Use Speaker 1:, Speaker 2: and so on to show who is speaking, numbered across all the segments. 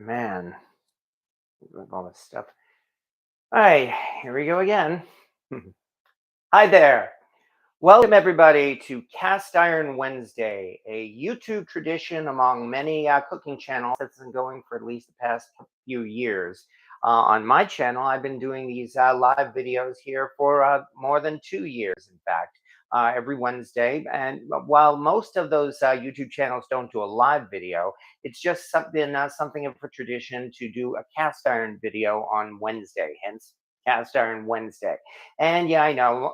Speaker 1: Man, with all this stuff. All right, here we go again. Hi there. Welcome, everybody, to Cast Iron Wednesday, a YouTube tradition among many cooking channels that's been going for at least the past few years. On my channel, I've been doing these live videos here for more than 2 years, in fact, every Wednesday. And while most of those YouTube channels don't do a live video, it's just something of a tradition to do a cast iron video on Wednesday, hence Cast Iron Wednesday. And yeah, I know.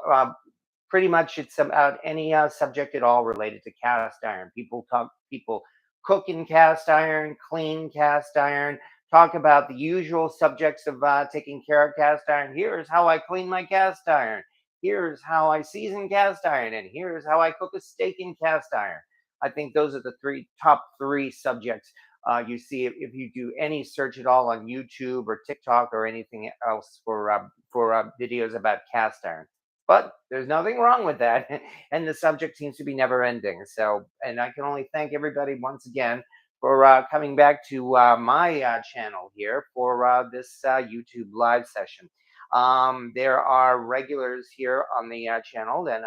Speaker 1: Pretty much it's about any subject at all related to cast iron. People cook in cast iron, clean cast iron, talk about the usual subjects of taking care of cast iron. Here's how I clean my cast iron. Here's how I season cast iron, and here's how I cook a steak in cast iron. I think those are the top three subjects you see if you do any search at all on YouTube or TikTok or anything else for videos about cast iron. But there's nothing wrong with that. And the subject seems to be never ending. So, and I can only thank everybody once again for coming back to my channel here for this YouTube live session. There are regulars here on the channel, and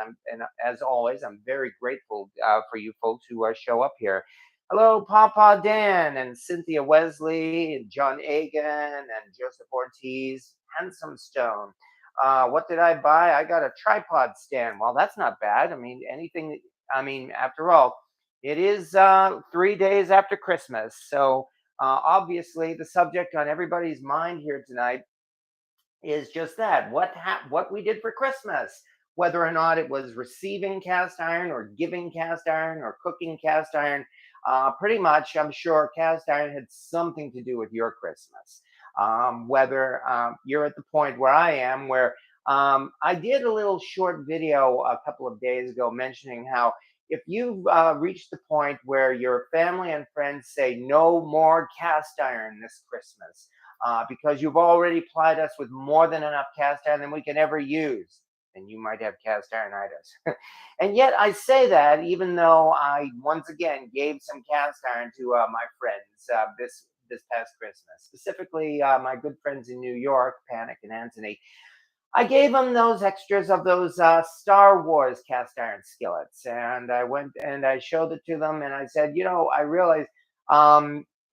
Speaker 1: as always, I'm very grateful for you folks who show up here. Hello, Papa Dan and Cynthia Wesley and John Agan and Joseph Ortiz, Handsome Stone. What did I buy? I got a tripod stand. Well, that's not bad. I mean, after all, it is 3 days after Christmas. So obviously, the subject on everybody's mind here tonight is just that what we did for Christmas, whether or not it was receiving cast iron or giving cast iron or cooking cast iron. Pretty much, I'm sure cast iron had something to do with your Christmas. Whether you're at the point where I am, where I did a little short video a couple of days ago mentioning how if you've reached the point where your family and friends say no more cast iron this Christmas, because you've already plied us with more than enough cast iron than we can ever use, then you might have cast ironitis. And yet I say that even though I once again gave some cast iron to my friends this past Christmas, specifically my good friends in New York, Panic and Anthony. I gave them those extras of those Star Wars cast iron skillets, and I went and I showed it to them, and I said, I realized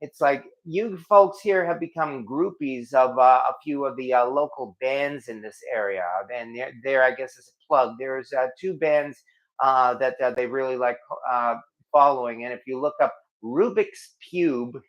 Speaker 1: it's like you folks here have become groupies of a few of the local bands in this area, and there I guess is a plug. There's two bands that they really like following, and if you look up Rubik's Cube.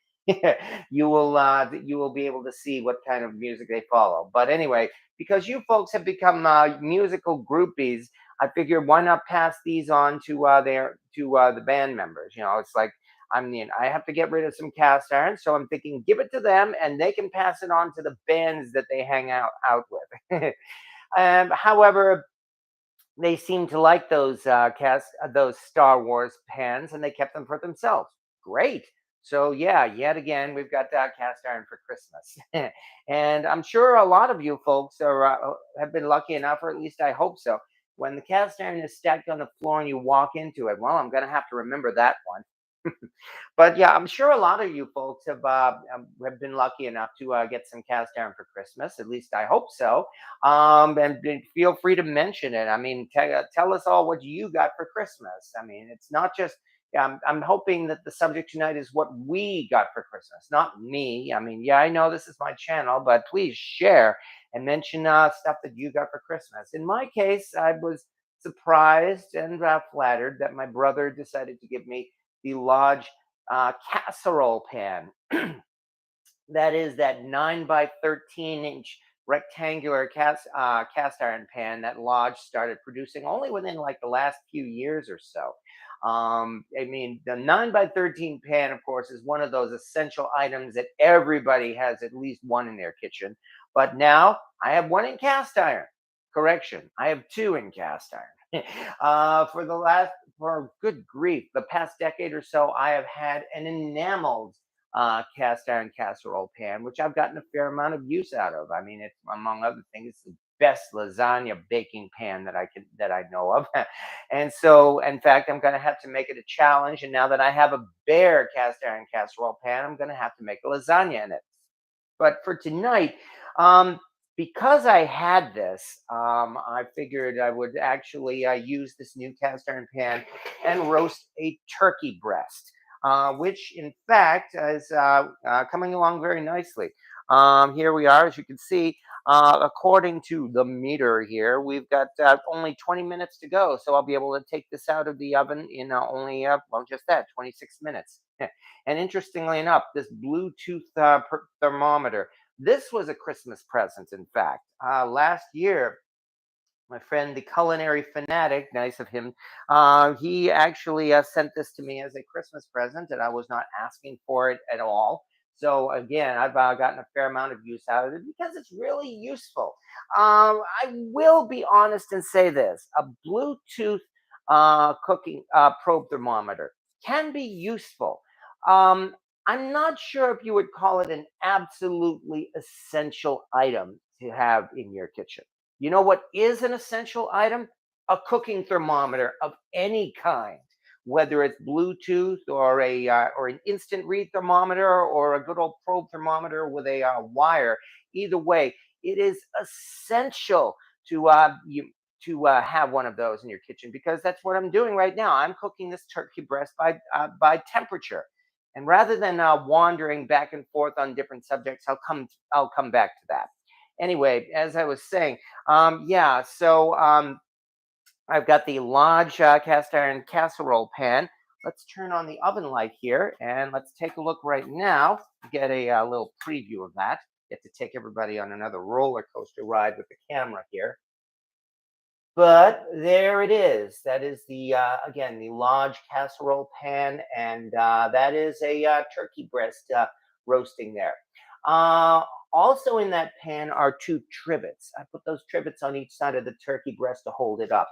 Speaker 1: You will be able to see what kind of music they follow. But anyway, because you folks have become musical groupies, I figured why not pass these on to the band members. It's like I have to get rid of some cast iron, so I'm thinking give it to them, and they can pass it on to the bands that they hang out with. However, they seem to like those Star Wars pans, and they kept them for themselves. Great. So yeah, yet again, we've got cast iron for Christmas, and I'm sure a lot of you folks have been lucky enough, or at least I hope so. When the cast iron is stacked on the floor and you walk into it, well, I'm going to have to remember that one. But yeah, I'm sure a lot of you folks have been lucky enough to get some cast iron for Christmas. At least I hope so. And feel free to mention it. I mean, tell us all what you got for Christmas. I mean, it's not just. I'm hoping that the subject tonight is what we got for Christmas, not me. I mean, yeah, I know this is my channel, but please share and mention stuff that you got for Christmas. In my case, I was surprised and flattered that my brother decided to give me the Lodge casserole pan. That is that 9 by 13 inch rectangular cast iron pan that Lodge started producing only within like the last few years or so. I mean, the 9 by 13 pan, of course, is one of those essential items that everybody has at least one in their kitchen. But now I have one in cast iron. Correction, I have two in cast iron. For good grief, the past decade or so, I have had an enameled cast iron casserole pan, which I've gotten a fair amount of use out of. I mean, it's among other things, it's the best lasagna baking pan that I know of. And so, in fact, I'm going to have to make it a challenge. And now that I have a bare cast iron casserole pan, I'm going to have to make a lasagna in it. But for tonight, um, because I had this, I figured I would actually use this new cast iron pan and roast a turkey breast, which in fact is coming along very nicely. Here we are, as you can see. According to the meter here, we've got only 20 minutes to go, so I'll be able to take this out of the oven in only, well, just that, 26 minutes. And interestingly enough, this Bluetooth thermometer, this was a Christmas present, in fact. Last year, my friend, the culinary fanatic, nice of him, he actually sent this to me as a Christmas present, and I was not asking for it at all. So again, I've gotten a fair amount of use out of it because it's really useful. I will be honest and say this: a Bluetooth cooking probe thermometer can be useful. Um, I'm not sure if you would call it an absolutely essential item to have in your kitchen. You know what is an essential item? A cooking thermometer of any kind, whether it's Bluetooth or a or an instant read thermometer or a good old probe thermometer with a wire. Either way, it is essential to have one of those in your kitchen because that's what I'm doing right now. I'm cooking this turkey breast by temperature, and rather than wandering back and forth on different subjects, I'll come back to that. Anyway, as I was saying, yeah, so I've got the Lodge cast iron casserole pan. Let's turn on the oven light here and let's take a look right now. Get a little preview of that. Get to take everybody on another roller coaster ride with the camera here. But there it is. That is the again the Lodge casserole pan, and that is a turkey breast roasting there. Uh, Also in that pan are two trivets. I put those trivets on each side of the turkey breast to hold it up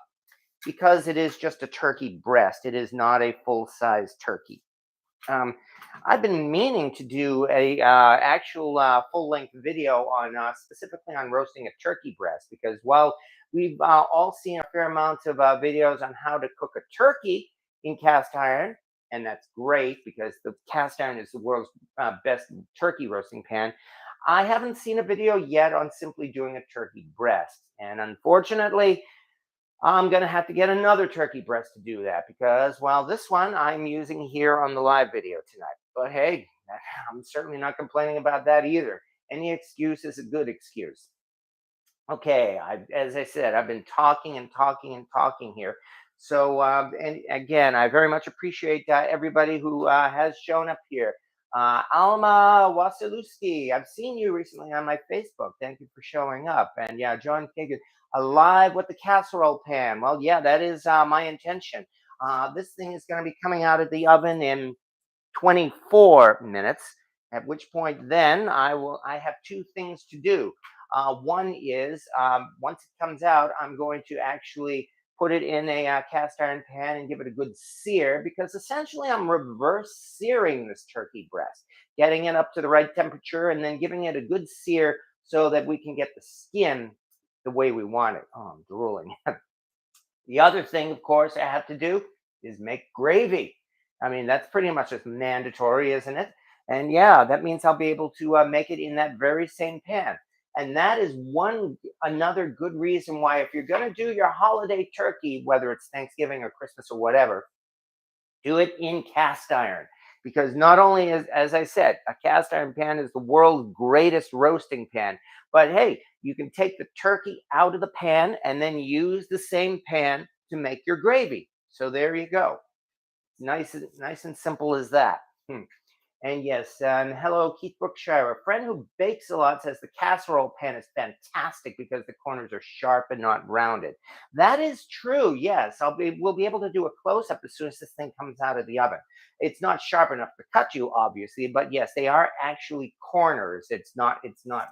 Speaker 1: because it is just a turkey breast. It is not a full size turkey. Um, I've been meaning to do a actual full length video on specifically on roasting a turkey breast because while we've all seen a fair amount of videos on how to cook a turkey in cast iron, and that's great because the cast iron is the world's best turkey roasting pan. I haven't seen a video yet on simply doing a turkey breast, and unfortunately, I'm going to have to get another turkey breast to do that because, well, this one I'm using here on the live video tonight. But hey, I'm certainly not complaining about that either. Any excuse is a good excuse. Okay, as I said, I've been talking and talking and talking here. So, and again, I very much appreciate everybody who has shown up here. Alma Wasilewski, I've seen you recently on my Facebook. Thank you for showing up. And yeah, John Kagan, alive with the casserole pan. Well, yeah, that is my intention. This thing is going to be coming out of the oven in 24 minutes, at which point then I have two things to do. One is once it comes out, I'm going to actually put it in a cast iron pan and give it a good sear because essentially I'm reverse searing this turkey breast, getting it up to the right temperature and then giving it a good sear so that we can get the skin the way we want it. Oh, I'm drooling. The other thing, of course, I have to do is make gravy. I mean, that's pretty much as mandatory, isn't it? And yeah, that means I'll be able to make it in that very same pan. And that is another good reason why, if you're going to do your holiday turkey, whether it's Thanksgiving or Christmas or whatever, do it in cast iron. Because not only is, as I said, a cast iron pan is the world's greatest roasting pan, but hey, you can take the turkey out of the pan and then use the same pan to make your gravy. So there you go. Nice and simple as that. And yes, and hello, Keith Brookshire. A friend who bakes a lot says the casserole pan is fantastic because the corners are sharp and not rounded. That is true. Yes, we'll be able to do a close up as soon as this thing comes out of the oven. It's not sharp enough to cut you, obviously, but yes, they are actually corners. It's not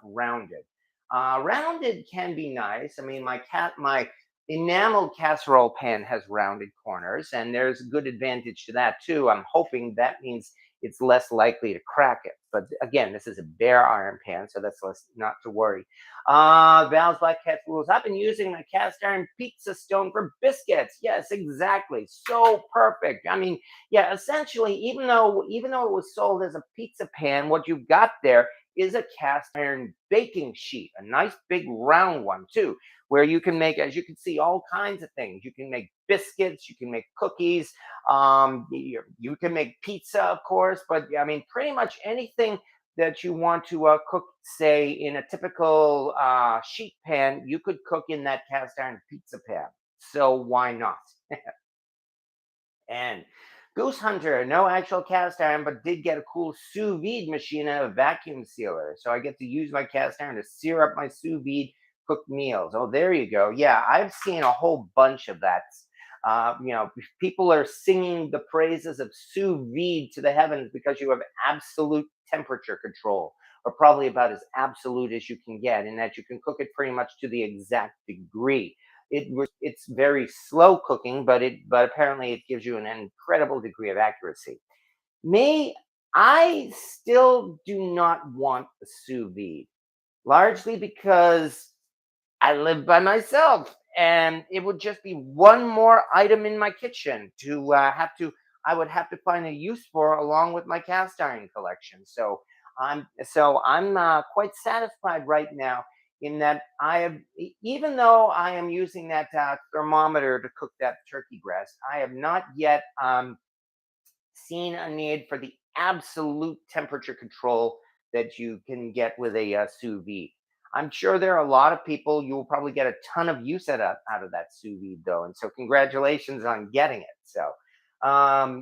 Speaker 1: rounded. Rounded can be nice. I mean, my enameled casserole pan has rounded corners, and there's a good advantage to that too. I'm hoping that means it's less likely to crack it. But again, this is a bare iron pan, so that's less not to worry. Val's Black Cat Rules. I've been using my cast iron pizza stone for biscuits. Yes, exactly. So perfect. I mean, yeah, essentially, even though it was sold as a pizza pan, what you've got there is a cast iron baking sheet, a nice big round one too, where you can make, as you can see, all kinds of things. You can make biscuits, you can make cookies, you can make pizza, of course, but I mean, pretty much anything that you want to cook, say, in a typical sheet pan, you could cook in that cast iron pizza pan. So why not? And Goose Hunter, no actual cast iron, but did get a cool sous vide machine and a vacuum sealer. So I get to use my cast iron to sear up my sous vide cooked meals. Oh, there you go. Yeah, I've seen a whole bunch of that. People are singing the praises of sous vide to the heavens because you have absolute temperature control, or probably about as absolute as you can get, in that you can cook it pretty much to the exact degree. It's very slow cooking, but apparently it gives you an incredible degree of accuracy. Me, I still do not want the sous vide, largely because I live by myself, and it would just be one more item in my kitchen to have to. I would have to find a use for, along with my cast iron collection. So I'm quite satisfied right now in that I have, even though I am using that thermometer to cook that turkey breast, I have not yet seen a need for the absolute temperature control that you can get with a sous vide. I'm sure there are a lot of people, you will probably get a ton of use out of that sous vide though, and so congratulations on getting it.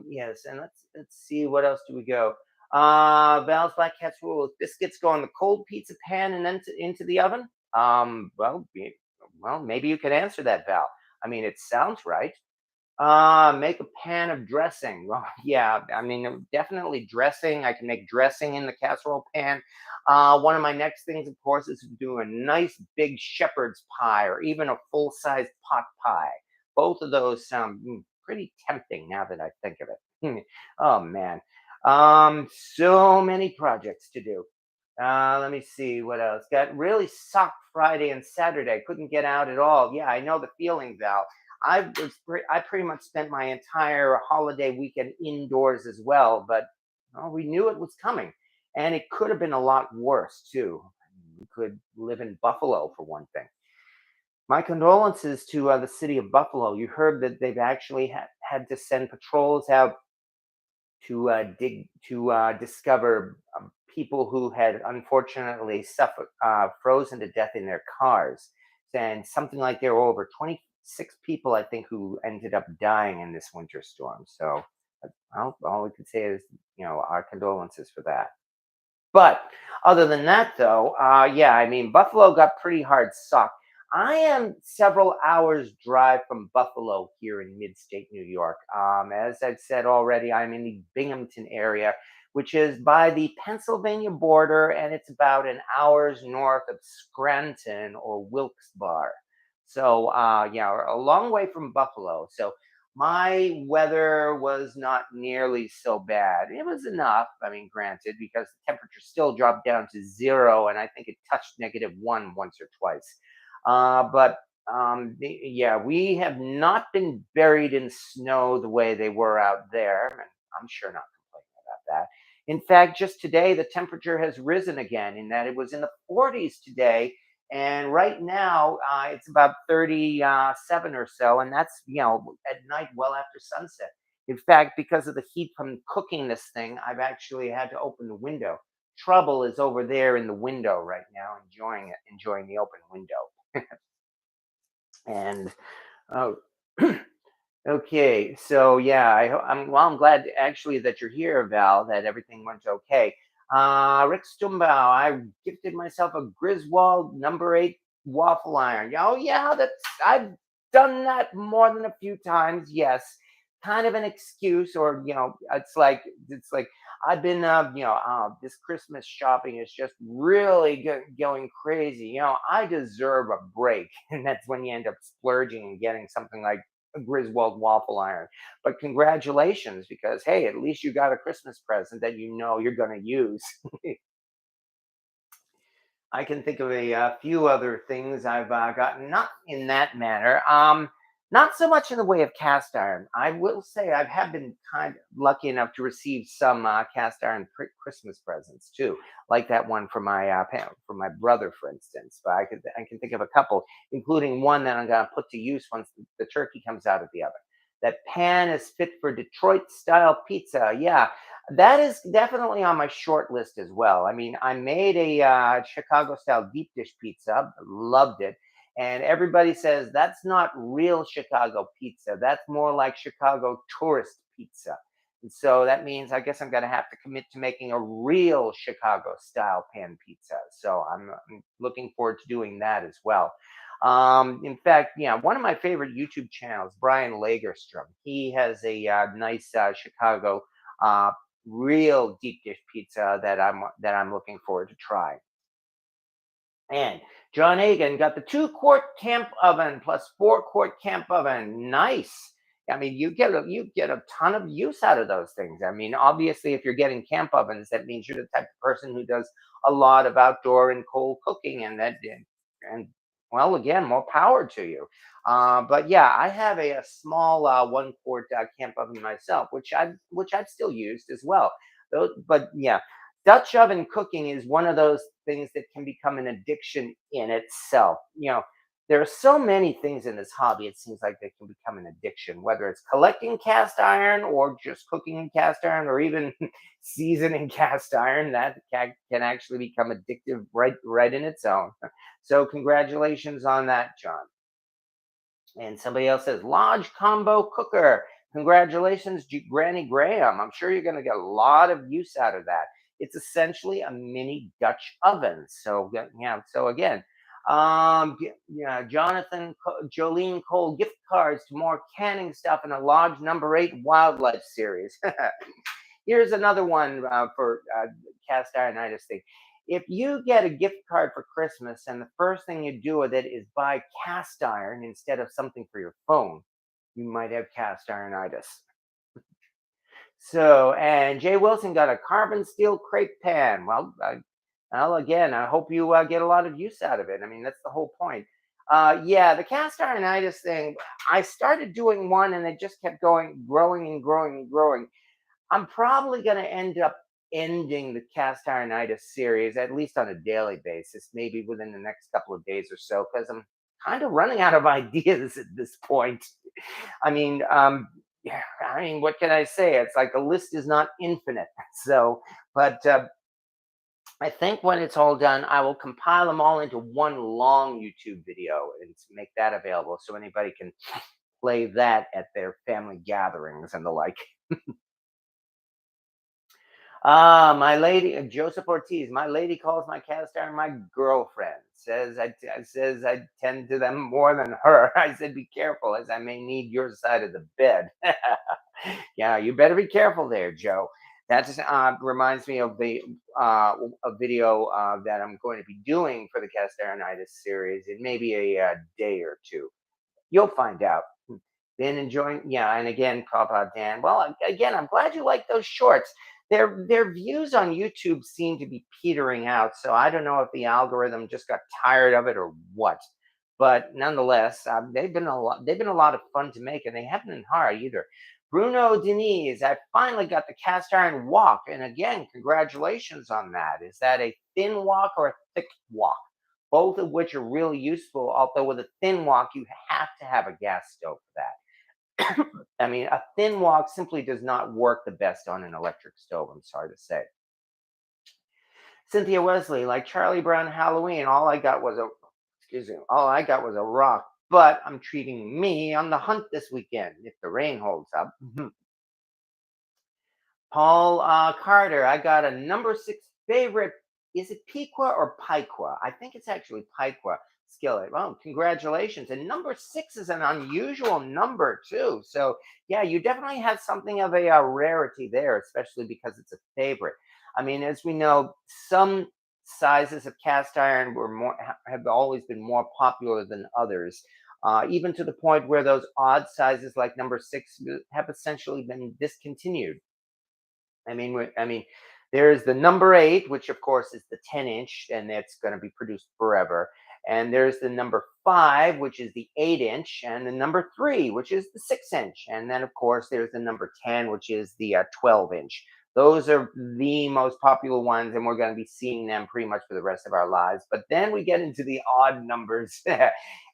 Speaker 1: Yes, and let's see, what else do we go. Val's Black Cat's Rule: biscuits go in the cold pizza pan and then into the oven. Well, maybe you could answer that, Val. I mean, it sounds right. Make a pan of dressing. Well, yeah, I mean, definitely dressing. I can make dressing in the casserole pan. One of my next things, of course, is to do a nice big shepherd's pie, or even a full-size pot pie. Both of those sound pretty tempting now that I think of it. Oh man, so many projects to do. Let me see what else. Got really sucked Friday and Saturday. Couldn't get out at all. Yeah, I know the feeling, Val. I pretty much spent my entire holiday weekend indoors as well, but well, we knew it was coming, and it could have been a lot worse too. We could live in Buffalo for one thing. My condolences to the city of Buffalo. You heard that they've actually had to send patrols out to discover people who had unfortunately suffered frozen to death in their cars, and something like there were over 26 people, I think, who ended up dying in this winter storm. So all we could say is, our condolences for that. But other than that, though, yeah, I mean, Buffalo got pretty hard sucked. I am several hours drive from Buffalo here in mid-state New York. As I've said already, I'm in the Binghamton area, which is by the Pennsylvania border, and it's about an hour's north of Scranton or Wilkes-Barre. So, yeah, a long way from Buffalo. So my weather was not nearly so bad. It was enough, I mean, granted, because the temperature still dropped down to zero, and I think it touched -1 once or twice. Yeah, we have not been buried in snow the way they were out there, and I'm sure not complaining about that. In fact, just today, the temperature has risen again, in that it was in the 40s today, and right now, it's about 37 or so, and that's, at night, well after sunset. In fact, because of the heat from cooking this thing, I've actually had to open the window. Trouble is over there in the window right now, enjoying the open window. And oh, okay, so yeah, I'm glad actually that you're here, Val. That everything went okay. Rick Stumbau, I gifted myself a Griswold number 8 waffle iron. Oh yeah, I've done that more than a few times. Yes, kind of an excuse, or it's like I've been this Christmas shopping is just really going crazy. I deserve a break, and that's when you end up splurging and getting something like Griswold waffle iron. But congratulations, because hey, at least you got a Christmas present that you know you're going to use. I can think of a, few other things I've gotten, not in that manner. Not so much in the way of cast iron. I will say I have been kind of lucky enough to receive some cast iron Christmas presents too, like that one for my for my brother, for instance. But I can think of a couple, including one that I'm gonna put to use once the turkey comes out of the oven. That pan is fit for Detroit style pizza. Yeah, that is definitely on my short list as well. I mean, I made a Chicago style deep dish pizza, loved it. And everybody says that's not real Chicago pizza. That's more like Chicago tourist pizza. And so that means I guess I'm going to have to commit to making a real Chicago style pan pizza. So I'm looking forward to doing that as well. In fact, yeah, one of my favorite YouTube channels, Brian Lagerstrom, he has a nice Chicago uh, real deep dish pizza that I'm looking forward to try. And John Hagan got the 2-quart camp oven plus 4-quart camp oven. Nice. I mean, you get a ton of use out of those things. I mean, obviously, if you're getting camp ovens, that means you're the type of person who does a lot of outdoor and cold cooking, and well, again, more power to you. But yeah, I have a small 1-quart camp oven myself, which I've still used as well. But yeah, Dutch oven cooking is one of those things that can become an addiction in itself. There are so many things in this hobby, it seems like they can become an addiction, whether it's collecting cast iron or just cooking in cast iron or even seasoning cast iron. That can actually become addictive right in its own. So congratulations on that, John. And somebody else says, Lodge Combo Cooker. Congratulations, Granny Graham. I'm sure you're going to get a lot of use out of that. It's essentially a mini Dutch oven. So, yeah, so again, yeah, Jolene Cole gift cards to more canning stuff in a Lodge number 8 wildlife series. Here's another one for cast ironitis thing. If you get a gift card for Christmas and the first thing you do with it is buy cast iron instead of something for your phone, you might have cast ironitis. So, and Jay Wilson got a carbon steel crepe pan. Well, again, I hope you get a lot of use out of it. I mean, that's the whole point. Yeah, the cast ironitis thing, I started doing one and it just kept growing and growing and growing. I'm probably going to end up ending the cast ironitis series, at least on a daily basis, maybe within the next couple of days or so, because I'm kind of running out of ideas at this point. I mean, yeah, I mean, what can I say? It's like the list is not infinite. So, but I think when it's all done, I will compile them all into one long YouTube video and make that available so anybody can play that at their family gatherings and the like. My lady, Joseph Ortiz. My lady calls my cast iron my girlfriend. Says I tend to them more than her. I said, be careful, as I may need your side of the bed. Yeah, you better be careful there, Joe. That just reminds me of the a video that I'm going to be doing for the cast ironitis series in maybe a day or two. You'll find out. Been enjoying, yeah, and again, Papa Dan. Well, again, I'm glad you like those shorts. Their views on YouTube seem to be petering out, so I don't know if the algorithm just got tired of it or what. But nonetheless, They've been a lot of fun to make, and they haven't been hard either. Bruno Denise, I finally got the cast iron wok, and again, congratulations on that. Is that a thin wok or a thick wok? Both of which are really useful. Although with a thin wok, you have to have a gas stove for that. I mean, a thin wok simply does not work the best on an electric stove, I'm sorry to say. Cynthia Wesley, like Charlie Brown Halloween, all I got was a rock, but I'm treating me on the hunt this weekend if the rain holds up. Paul Carter, I got a number 6 favorite. Is it Piqua or Piqua? I think it's actually Piqua skillet. Well, congratulations. And number 6 is an unusual number, too. So, yeah, you definitely have something of a rarity there, especially because it's a favorite. I mean, as we know, some sizes of cast iron have always been more popular than others. even to the point where those odd sizes like number six have essentially been discontinued. I mean, there's the number eight, which of course is the 10-inch, and that's going to be produced forever. And there's the number five, which is the 8-inch, and the number three, which is the 6-inch. And then, of course, there's the number 10, which is the 12-inch. Those are the most popular ones, and we're going to be seeing them pretty much for the rest of our lives. But then we get into the odd numbers.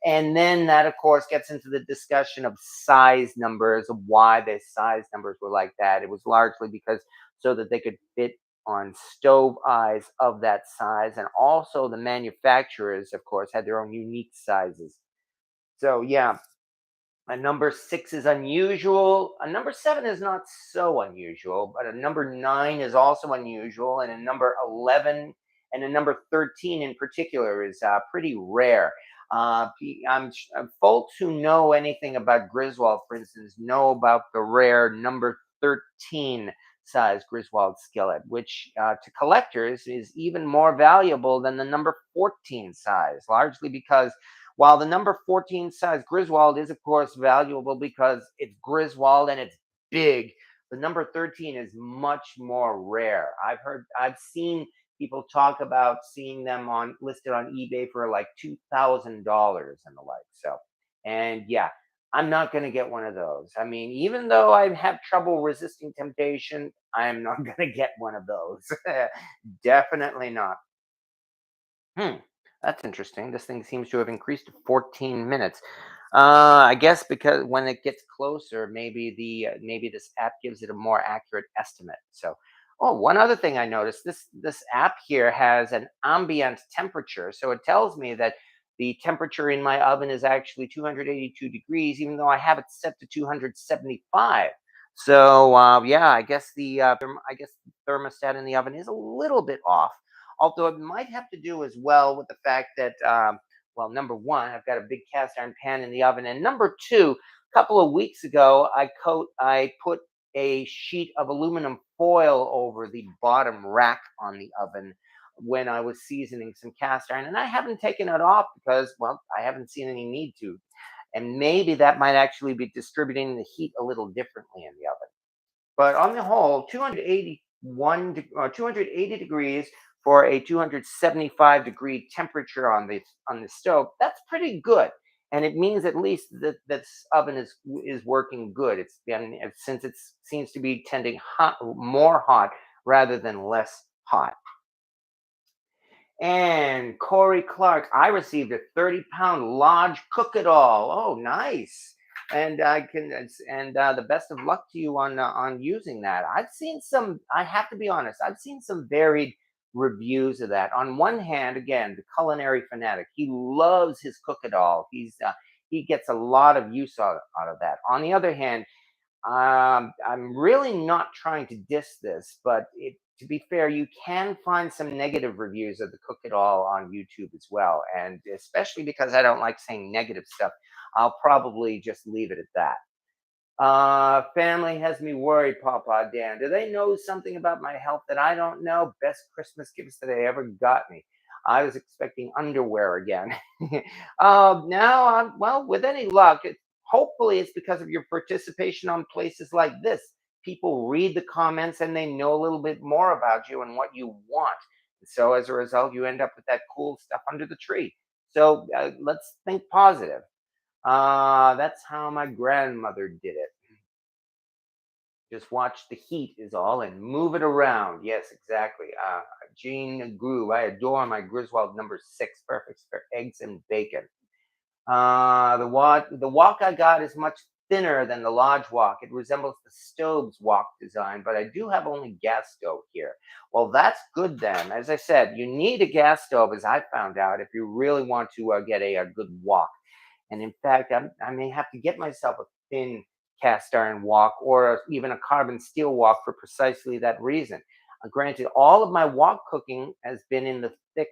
Speaker 1: And then that, of course, gets into the discussion of size numbers, of why the size numbers were like that. It was largely because so that they could fit on stove eyes of that size. And also, the manufacturers, of course, had their own unique sizes. So, yeah, a number six is unusual. A number seven is not so unusual, but a number nine is also unusual. And a number 11 and a number 13 in particular is pretty rare. Folks who know anything about Griswold, for instance, know about the rare number 13 size Griswold skillet, which to collectors is even more valuable than the number 14 size, largely because while the number 14 size Griswold is, of course, valuable because it's Griswold and it's big, the number 13 is much more rare. I've seen people talk about seeing them on listed on eBay for like $2,000 and the like. So, and yeah, I'm not going to get one of those. I mean, even though I have trouble resisting temptation, I'm not going to get one of those. Definitely not. Hmm, that's interesting. This thing seems to have increased to 14 minutes. I guess because when it gets closer, maybe this app gives it a more accurate estimate. So, oh, one other thing I noticed, this app here has an ambient temperature, so it tells me that the temperature in my oven is actually 282 degrees, even though I have it set to 275. So, yeah, I guess the thermostat in the oven is a little bit off, although it might have to do as well with the fact that, well, number one, I've got a big cast iron pan in the oven, and number two, a couple of weeks ago, I put a sheet of aluminum foil over the bottom rack on the oven when I was seasoning some cast iron, and I haven't taken it off because, well, I haven't seen any need to, and maybe that might actually be distributing the heat a little differently in the oven. But on the whole, 280 degrees for a 275-degree temperature on the stove, that's pretty good. And it means at least that this oven is working good. Since it seems to be tending more hot rather than less hot. And Corey Clark, I received a 30-pound Lodge Cook It All. Oh, nice. And the best of luck to you on using that. I have to be honest, I've seen some varied reviews of that. On one hand, again, the culinary fanatic, he loves his Cook It All. He gets a lot of use out of that. On the other hand, I'm really not trying to diss this, but to be fair, you can find some negative reviews of the Cook It All on YouTube as well. And especially because I don't like saying negative stuff, I'll probably just leave it at that. Family has me worried, Papa Dan. Do they know something about my health that I don't know? Best Christmas gifts that they ever got me. I was expecting underwear again. Now, well, with any luck, hopefully it's because of your participation on places like this. People read the comments and they know a little bit more about you and what you want. So as a result, you end up with that cool stuff under the tree. So let's think positive. That's how my grandmother did it. Just watch the heat is all and move it around. Yes, exactly. Jean Groove. I adore my Griswold number six. Perfect for eggs and bacon. The wok I got is much thinner than the Lodge wok. It resembles the stove's wok design, but I do have only gas stove here. Well, that's good then. As I said, you need a gas stove, as I found out, if you really want to get a good wok. And in fact, I may have to get myself a thin cast iron wok or even a carbon steel wok for precisely that reason. Granted, all of my wok cooking has been in the thick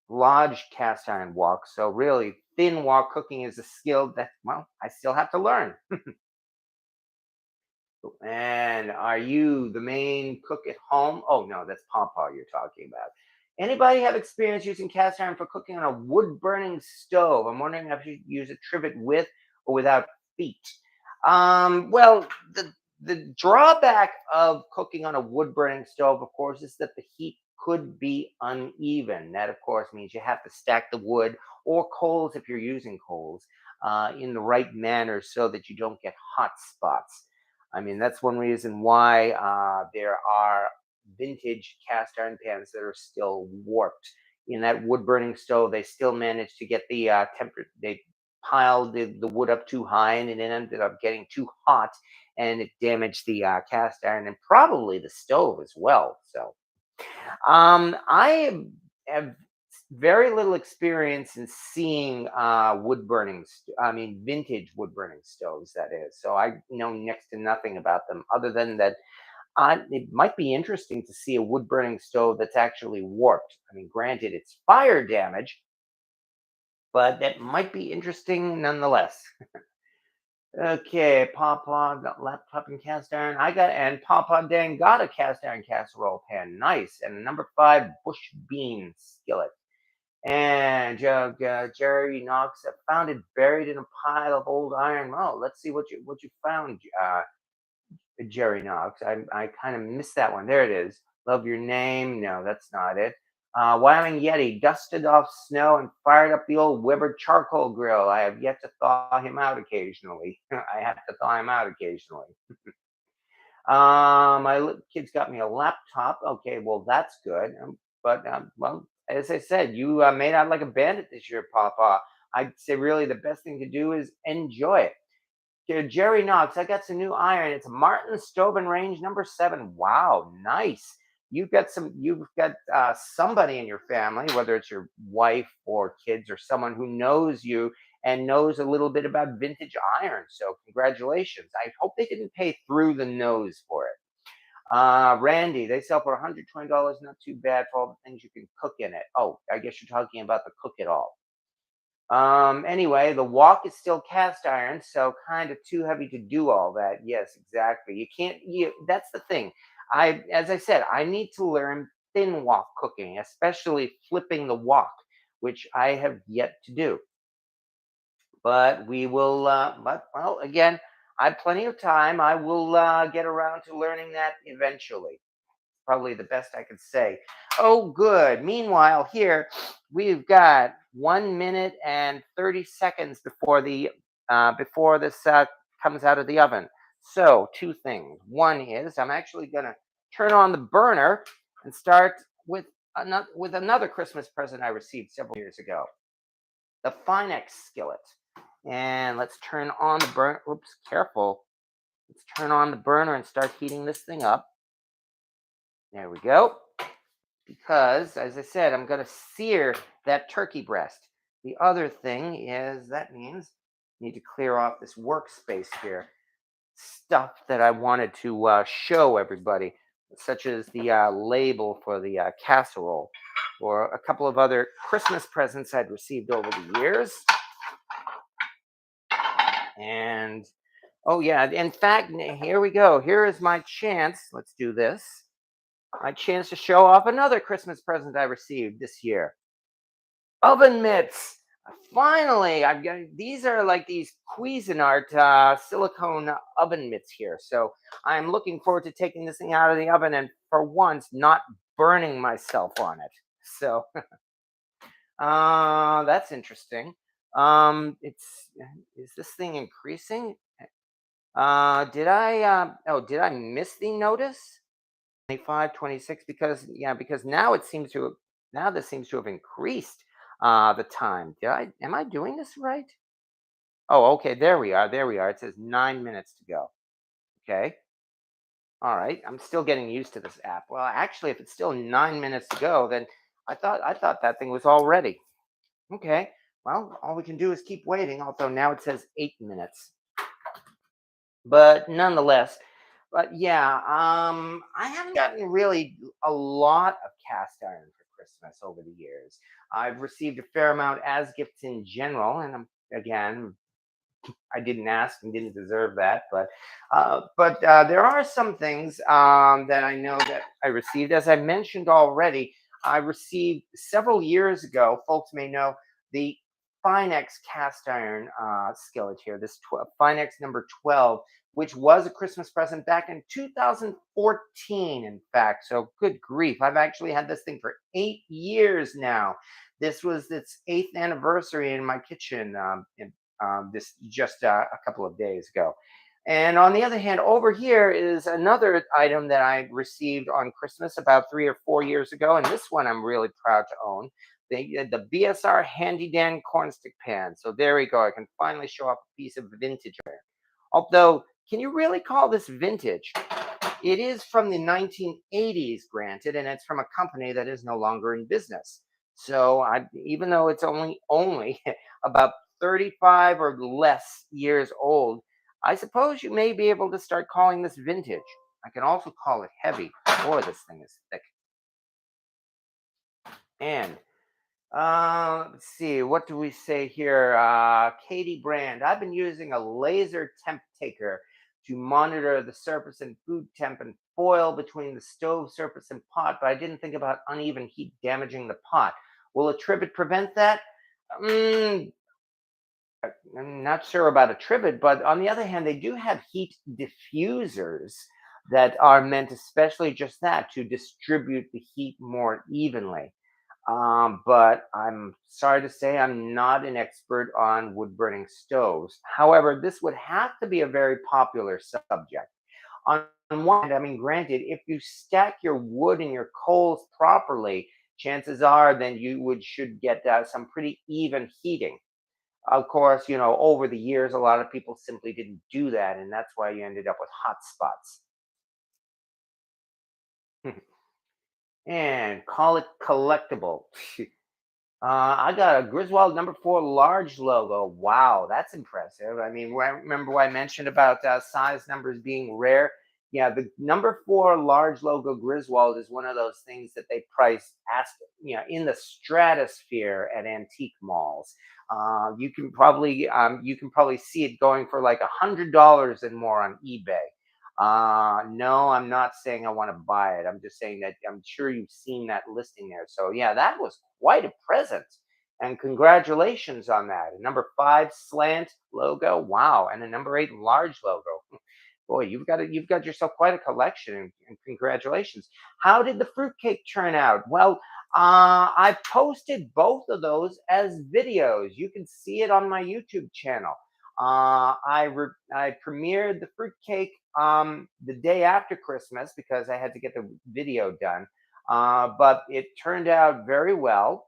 Speaker 1: Lodge cast iron wok. So really, thin wok cooking is a skill that, well, I still have to learn. And are you the main cook at home? Oh no, that's Pawpaw you're talking about. Anybody have experience using cast iron for cooking on a wood burning stove? I'm wondering if you use a trivet with or without feet. Well, the drawback of cooking on a wood burning stove, of course, is that the heat could be uneven. That, of course, means you have to stack the wood or coals if you're using coals in the right manner so that you don't get hot spots. I mean, that's one reason why there are vintage cast iron pans that are still warped. In that wood burning stove, they still managed to get the temperature. They piled the wood up too high, and it ended up getting too hot, and it damaged the cast iron and probably the stove as well. So I have very little experience in seeing wood burning. I mean, vintage wood burning stoves. That is. So I know next to nothing about them, other than that it might be interesting to see a wood burning stove that's actually warped. I mean, granted, it's fire damage, but that might be interesting nonetheless. Okay, Papa got laptop and cast iron. And Papa Dan got a cast iron casserole pan. Nice. And a number 5 bush bean skillet. And Jerry Knox found it buried in a pile of old iron. Oh, let's see what you found, Jerry Knox. I kind of missed that one. There it is. Love your name. No, that's not it. Wyoming Yeti dusted off snow and fired up the old Weber charcoal grill. I have yet to thaw him out occasionally. I have to thaw him out occasionally. My kids got me a laptop. Okay, well that's good. Well, as I said, you made out like a bandit this year, Papa. I'd say really the best thing to do is enjoy it. Jerry Knox, I got some new iron. It's Martin Stove and Range number 7. Wow, nice. You've got somebody in your family, whether it's your wife or kids or someone who knows you and knows a little bit about vintage iron. So congratulations. I hope they didn't pay through the nose for it. Randy, they sell for $120. Not too bad for all the things you can cook in it. Oh, I guess you're talking about the cook it all. Anyway, the wok is still cast iron, so kind of too heavy to do all that. Yes, exactly. You can't that's the thing. As I said, I need to learn thin wok cooking, especially flipping the wok, which I have yet to do. But we will but well, again, I have plenty of time. I will get around to learning that eventually. Probably the best I could say. Oh, good. Meanwhile, here we've got 1 minute and 30 seconds before this comes out of the oven. So, two things. One is I'm actually going to turn on the burner and start with another Christmas present I received several years ago, the Finex skillet. And let's turn on the burner. Oops, careful. Let's turn on the burner and start heating this thing up. There we go. Because, as I said, I'm going to sear that turkey breast. The other thing is that means I need to clear off this workspace here. Stuff that I wanted to show everybody, such as the label for the casserole, or a couple of other Christmas presents I'd received over the years. And, oh, yeah, in fact, here we go. Here is my chance. Let's do this. My chance to show off another Christmas present I received this year. Oven mitts. Finally, I've got these are like these Cuisinart silicone oven mitts here. So I'm looking forward to taking this thing out of the oven and for once not burning myself on it. So that's interesting. It's Is this thing increasing? Did I miss the notice? 25, 26, because now this seems to have increased the time. Am I doing this right? Oh, okay, there we are. It says 9 minutes to go. Okay. All right. I'm still getting used to this app. Well, actually, if it's still 9 minutes to go, then I thought that thing was all ready. Okay. Well, all we can do is keep waiting, although now it says 8 minutes. But nonetheless, yeah, I haven't gotten really a lot of cast iron for Christmas over the years. I've received a fair amount as gifts in general, and again, I didn't ask and didn't deserve that, but there are some things that I know that I received. As I mentioned already, I received several years ago. Folks may know the Finex cast iron skillet here, this Finex number 12, which was a Christmas present back in 2014, in fact. So, good grief. I've actually had this thing for 8 years now. This was its eighth anniversary in my kitchen this just a couple of days ago. And on the other hand, over here is another item that I received on Christmas about 3 or 4 years ago. And this one I'm really proud to own, the BSR Handy Dan cornstick pan. So there we go. I can finally show off a piece of vintage. Although, can you really call this vintage? It is from the 1980s, granted, and it's from a company that is no longer in business. So, even though it's only about 35 or less years old, I suppose you may be able to start calling this vintage. I can also call it heavy. Boy, this thing is thick. And let's see, what do we say here? Katie Brand. I've been using a laser temp taker to monitor the surface and food temp and foil between the stove surface and pot, but I didn't think about uneven heat damaging the pot. Will a trivet prevent that? Mm, I'm not sure about a trivet, but on the other hand, they do have heat diffusers that are meant especially just that, to distribute the heat more evenly. But I'm sorry to say I'm not an expert on wood burning stoves. However, this would have to be a very popular subject. On one hand, I mean, granted, if you stack your wood and your coals properly, chances are then you would should get some pretty even heating. Of course, over the years, a lot of people simply didn't do that, and that's why you ended up with hot spots. And call it collectible. I got a Griswold number 4 large logo. Wow, that's impressive. I mean, remember what I mentioned about size numbers being rare? Yeah, the number 4 large logo Griswold is one of those things that they price in the stratosphere at antique malls. You can probably see it going for like $100 and more on eBay. No, I'm not saying I want to buy it. I'm just saying that I'm sure you've seen that listing there. So yeah, that was quite a present. And congratulations on that. A number 5 slant logo. Wow. And a number 8 large logo. Boy, you've got yourself quite a collection, and congratulations. How did the fruitcake turn out? Well, I posted both of those as videos. You can see it on my YouTube channel. I premiered the fruitcake the day after Christmas because I had to get the video done. But it turned out very well,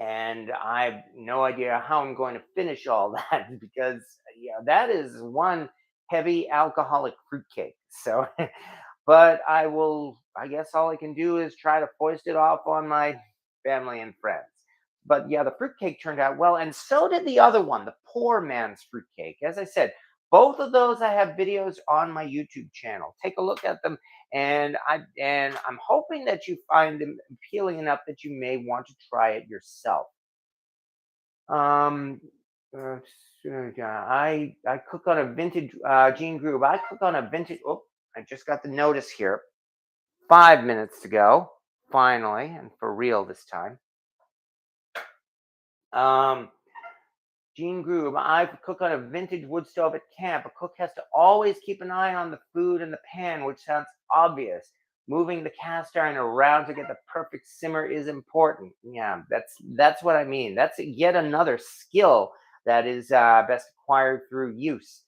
Speaker 1: and I have no idea how I'm going to finish all that because yeah, that is one heavy alcoholic fruitcake. So, but I will. I guess all I can do is try to foist it off on my family and friends. But yeah, the fruitcake turned out well, and so did the other one, the poor man's fruitcake. As I said, both of those I have videos on my YouTube channel. Take a look at them, and I'm hoping that you find them appealing enough that you may want to try it yourself. Um, yeah, I cook on a vintage Gene Groove. I cook on a vintage. Oh, I just got the notice here. 5 minutes to go. Finally, and for real this time. Um, Gene Groove. I cook on a vintage wood stove at camp. A cook has to always keep an eye on the food in the pan, which sounds obvious. Moving the cast iron around to get the perfect simmer is important. Yeah, that's what I mean. That's yet another skill that is best acquired through use.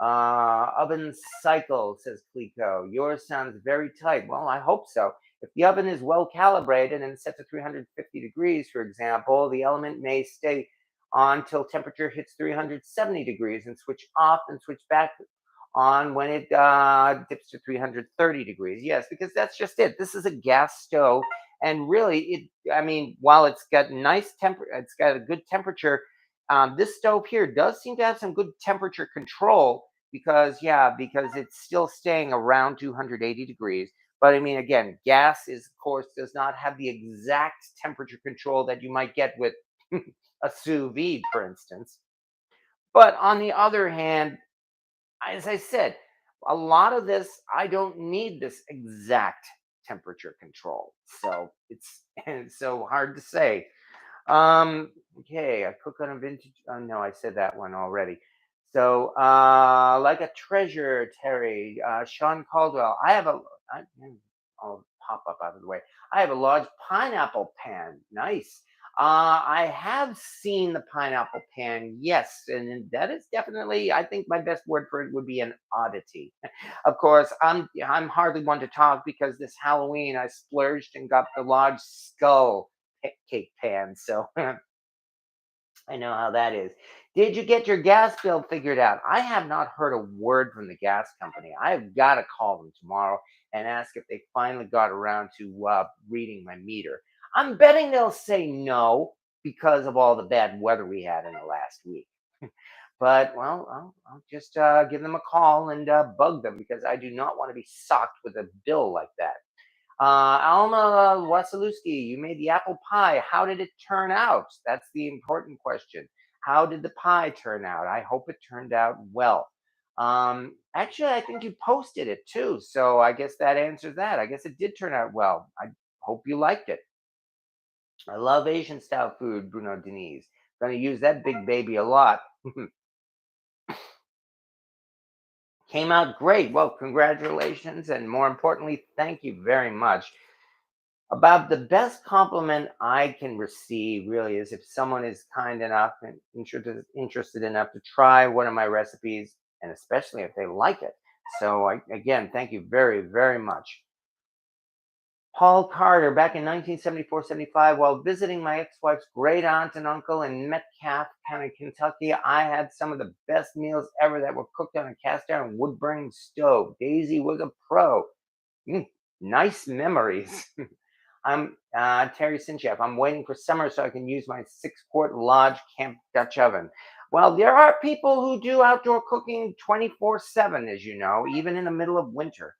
Speaker 1: Oven cycle, says Clico. Yours sounds very tight. Well, I hope so. If the oven is well calibrated and set to 350 degrees, for example, the element may stay on till temperature hits 370 degrees and switch off and switch back on when it dips to 330 degrees. Yes, because that's just it. This is a gas stove. And really, I mean, while it's got a good temperature. This stove here does seem to have some good temperature control because it's still staying around 280 degrees. But I mean, again, gas is, of course, does not have the exact temperature control that you might get with a sous vide, for instance. But on the other hand, as I said, a lot of this, I don't need this exact temperature control. So it's so hard to say. Um, okay, I cook on a vintage. Oh no, I said that one already. So, like a treasure, Terry, Sean Caldwell. I'll pop up out of the way. I have a large pineapple pan. Nice. I have seen the pineapple pan, yes, and that is definitely. I think my best word for it would be an oddity. Of course, I'm hardly one to talk because this Halloween I splurged and got the large skull cake pan. So I know how that is. Did you get your gas bill figured out? I have not heard a word from the gas company. I have got to call them tomorrow and ask if they finally got around to reading my meter. I'm betting they'll say no because of all the bad weather we had in the last week. But well, I'll just give them a call and bug them because I do not want to be socked with a bill like that. Alma Wasilewski, you made the apple pie. How did it turn out? That's the important question. How did the pie turn out? I hope it turned out well. Actually, I think you posted it too. So I guess that answers that. I guess it did turn out well. I hope you liked it. I love Asian style food, Bruno Denise. Gonna use that big baby a lot. Came out great. Well, congratulations. And more importantly, thank you very much. About the best compliment I can receive really is if someone is kind enough and interested enough to try one of my recipes, and especially if they like it. So, again, thank you very, very much. Paul Carter, back in 1974-75, while visiting my ex-wife's great aunt and uncle in Metcalfe County, Kentucky, I had some of the best meals ever that were cooked on a cast iron wood burning stove. Daisy was a pro. Mm, nice memories. I'm Terry Sinchef. I'm waiting for summer so I can use my 6-quart Lodge Camp Dutch oven. Well, there are people who do outdoor cooking 24/7, as you know, even in the middle of winter.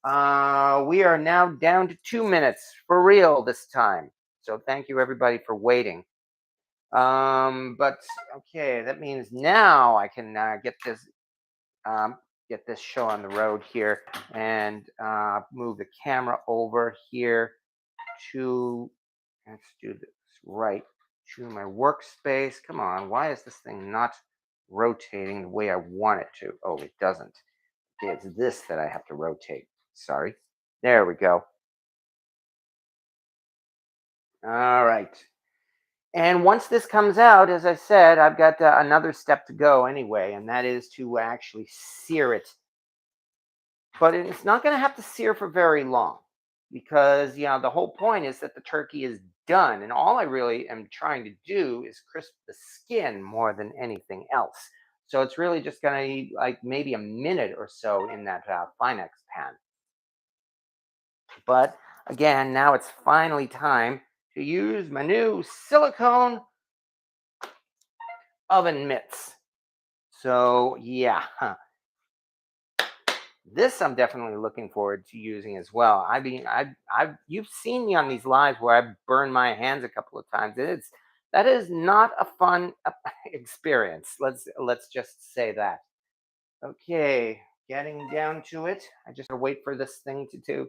Speaker 1: We are now down to 2 minutes for real this time. So thank you everybody for waiting. But okay, that means now I can um, get this show on the road here and move the camera over here to, let's do this right, to my workspace. Come on, why is this thing not rotating the way I want it to? Oh, it doesn't. Okay, it's this that I have to rotate. Sorry. There we go. All right. And once this comes out, as I said, I've got another step to go anyway, and that is to actually sear it. But it's not going to have to sear for very long because, the whole point is that the turkey is done. And all I really am trying to do is crisp the skin more than anything else. So it's really just going to need like maybe a minute or so in that Finex pan. But again, now it's finally time to use my new silicone oven mitts. So yeah, this I'm definitely looking forward to using as well. I mean, I've you've seen me on these lives where I've burned my hands a couple of times. That is not a fun experience. Let's just say that. Okay, getting down to it. I just gotta wait for this thing to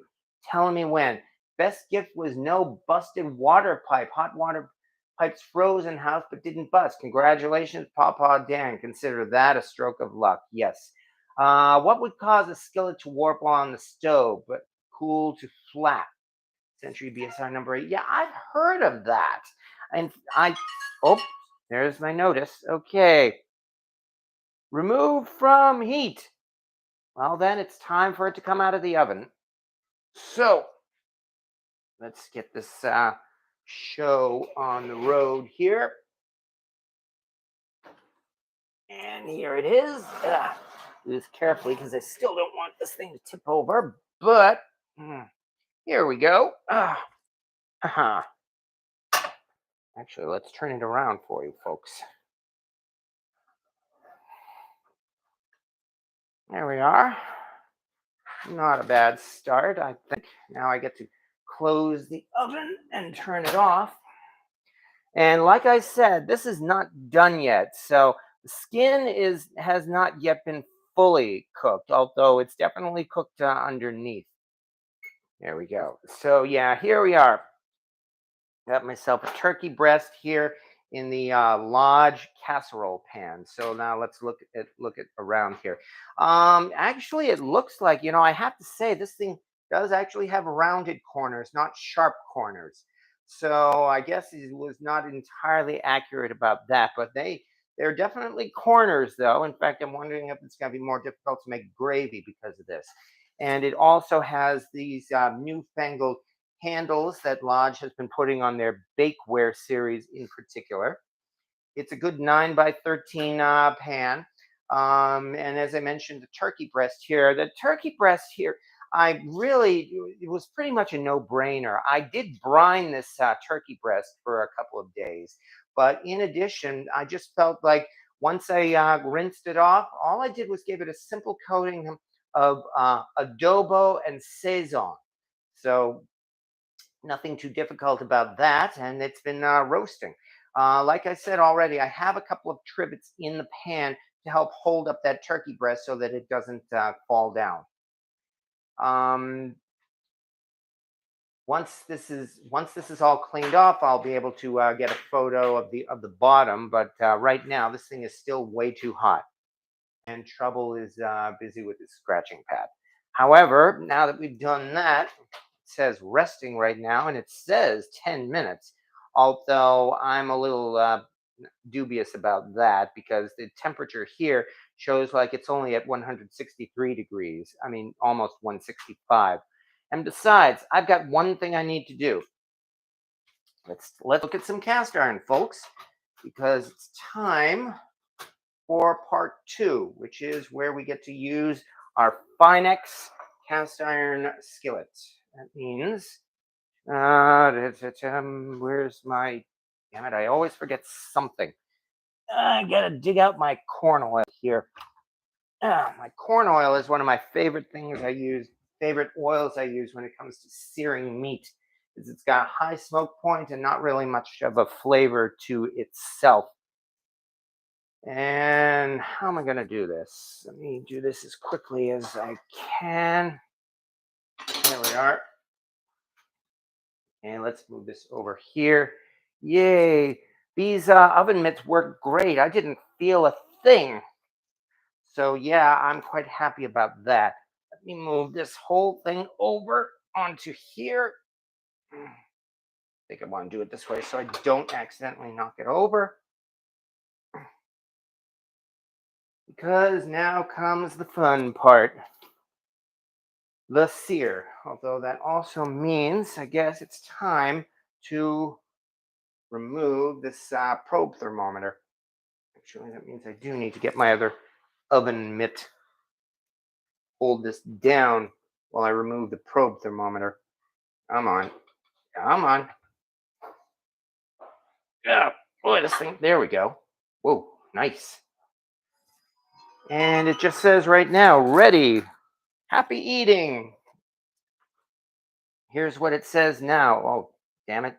Speaker 1: tell me when. Best gift was no busted water pipe. Hot water pipes froze in house but didn't bust. Congratulations, Papa Dan. Consider that a stroke of luck. Yes. What would cause a skillet to warp on the stove but cool to flat? Century BSR number 8. Yeah, I've heard of that. And oh, there's my notice. Okay. Remove from heat. Well, then it's time for it to come out of the oven. So let's get this show on the road here. And here it is. Do this carefully because I still don't want this thing to tip over. But here we go. Actually, let's turn it around for you, folks. There we are. Not a bad start, I think. Now I get to close the oven and turn it off. And like I said, this is not done yet. So the skin has not yet been fully cooked, although it's definitely cooked underneath. There we go. So yeah, here we are. Got myself a turkey breast here in the Lodge casserole pan. So now let's look at around here. Actually, it looks like, I have to say this thing does actually have rounded corners, not sharp corners. So I guess it was not entirely accurate about that, but they're definitely corners though. In fact, I'm wondering if it's going to be more difficult to make gravy because of this. And it also has these newfangled handles that Lodge has been putting on their bakeware series in particular. It's a good 9 by 13 pan. And as I mentioned, the turkey breast here, it was pretty much a no brainer. I did brine this turkey breast for a couple of days. But in addition, I just felt like once I rinsed it off, all I did was give it a simple coating of adobo and sazon. So nothing too difficult about that, and it's been roasting. Like I said already, I have a couple of trivets in the pan to help hold up that turkey breast so that it doesn't fall down. Um, once this is all cleaned off, I'll be able to get a photo of the bottom. But right now, this thing is still way too hot, and Trouble is busy with his scratching pad. However, now that we've done that, says resting right now, and it says 10 minutes. Although I'm a little dubious about that because the temperature here shows like it's only at 163 degrees. I mean, almost 165. And besides, I've got one thing I need to do. Let's look at some cast iron, folks, because it's time for part 2, which is where we get to use our Finex cast iron skillet. That means, where's my, damn it, I always forget something. I gotta dig out my corn oil here. My corn oil is one of my favorite oils I use when it comes to searing meat. Because it's got a high smoke point and not really much of a flavor to itself. And how am I going to do this? Let me do this as quickly as I can. There we are. And let's move this over here. Yay. These oven mitts work great. I didn't feel a thing. So yeah, I'm quite happy about that. Let me move this whole thing over onto here. I think I want to do it this way so I don't accidentally knock it over. Because now comes the fun part. The sear. Although that also means, I guess, it's time to remove this probe thermometer. Actually, that means I do need to get my other oven mitt. Hold this down while I remove the probe thermometer. Come on. Come on. Yeah, boy, this thing. There we go. Whoa, nice. And it just says right now, ready. Happy eating. Here's what it says now. Oh, damn it.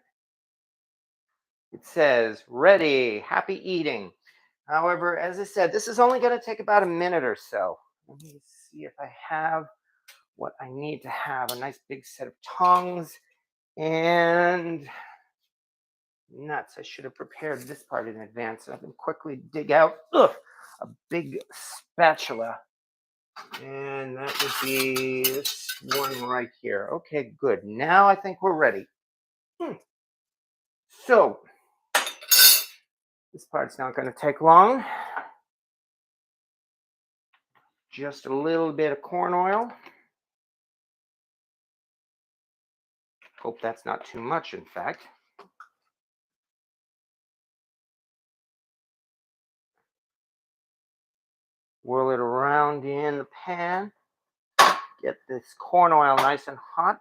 Speaker 1: It says, ready, happy eating. However, as I said, this is only going to take about a minute or so. Let me see if I have what I need to have. A nice big set of tongs and nuts. I should have prepared this part in advance so I can quickly dig out a big spatula. And that would be this one right here. Okay, good. Now I think we're ready. So, this part's not going to take long. Just a little bit of corn oil. Hope that's not too much, in fact. Whirl it around in the pan. Get this corn oil nice and hot.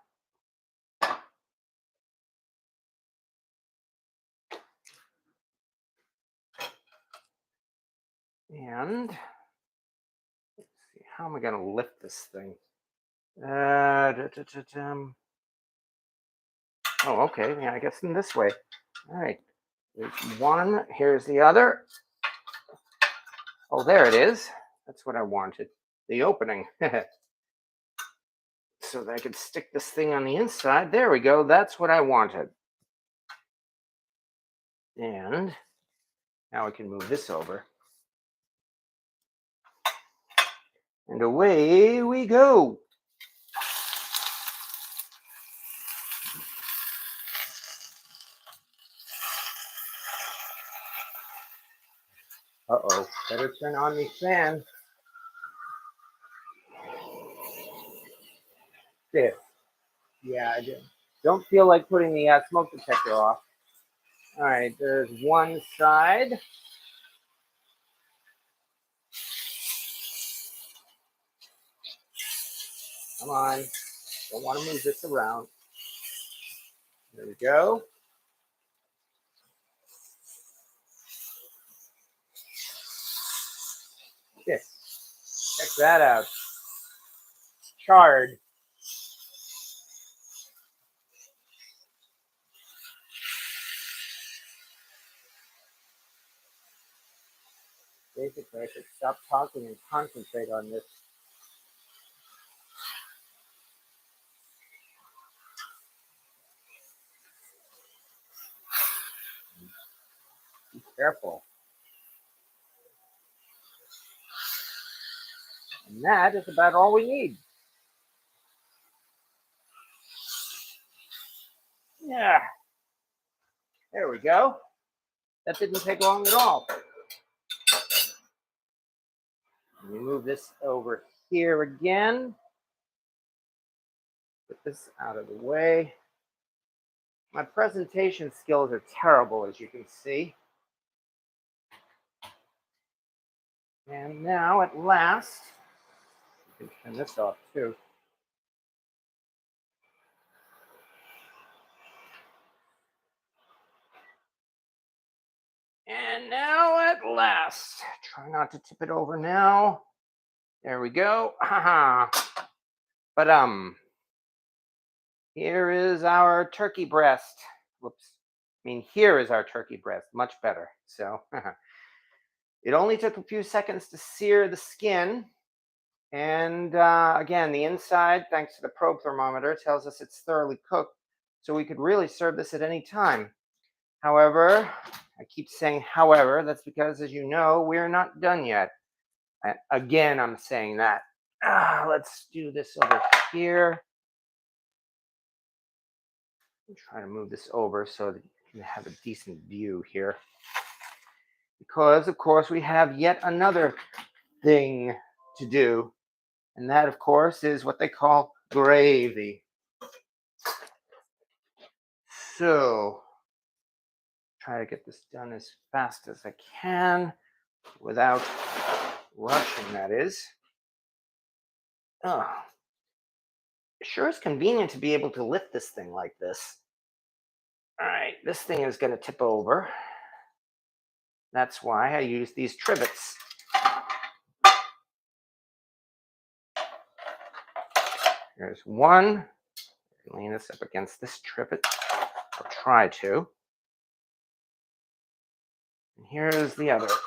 Speaker 1: And let's see, how am I going to lift this thing? Oh, okay. Yeah, I guess in this way. All right. There's one. Here's the other. Oh, there it is. That's what I wanted. The opening. so that I could stick this thing on the inside. There we go. That's what I wanted. And now I can move this over. And away we go. Uh-oh, better turn on the fan. There. Yeah, I don't feel like putting the smoke detector off. All right, there's one side. Come on. Don't want to move this around. There we go. This. Check that out. Charred. Basically, I should stop talking and concentrate on this. Be careful. And that is about all we need. Yeah. There we go. That didn't take long at all. Let me move this over here again. Put this out of the way. My presentation skills are terrible, as you can see. And now, at last, you can turn this off too. And now, at last, try not to tip it over now. There we go. Haha. But here is our turkey breast. Whoops. I mean, here is our turkey breast. Much better. So it only took a few seconds to sear the skin. And again, the inside, thanks to the probe thermometer, tells us it's thoroughly cooked. So we could really serve this at any time. However, I keep saying however, that's because, as you know, we're not done yet. Again, I'm saying that. Let's do this over here. Try to move this over so that you can have a decent view here. Because, of course, we have yet another thing to do. And that, of course, is what they call gravy. So, try to get this done as fast as I can without rushing, that is. Oh, it sure is convenient to be able to lift this thing like this. All right, this thing is going to tip over. That's why I use these trivets. There's one. Lean this up against this trivet, or try to. And here's the other. Let's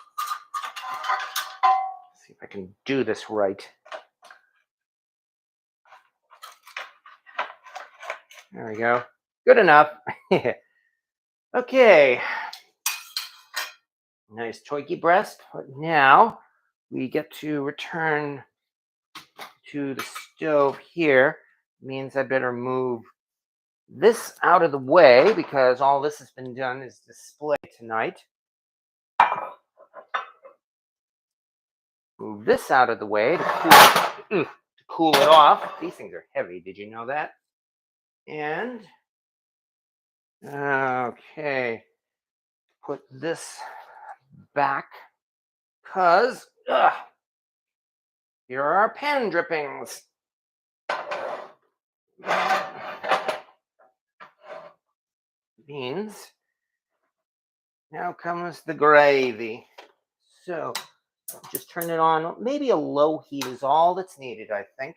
Speaker 1: see if I can do this right. There we go. Good enough. Okay. Nice turkey breast. But now we get to return to the stove here. Means I better move this out of the way because all this has been done is displayed tonight. Move this out of the way to cool it off. These things are heavy. Did you know that? And okay, put this back because here are our pan drippings. Beans. Now comes the gravy. So just turn it on. Maybe a low heat is all that's needed, I think.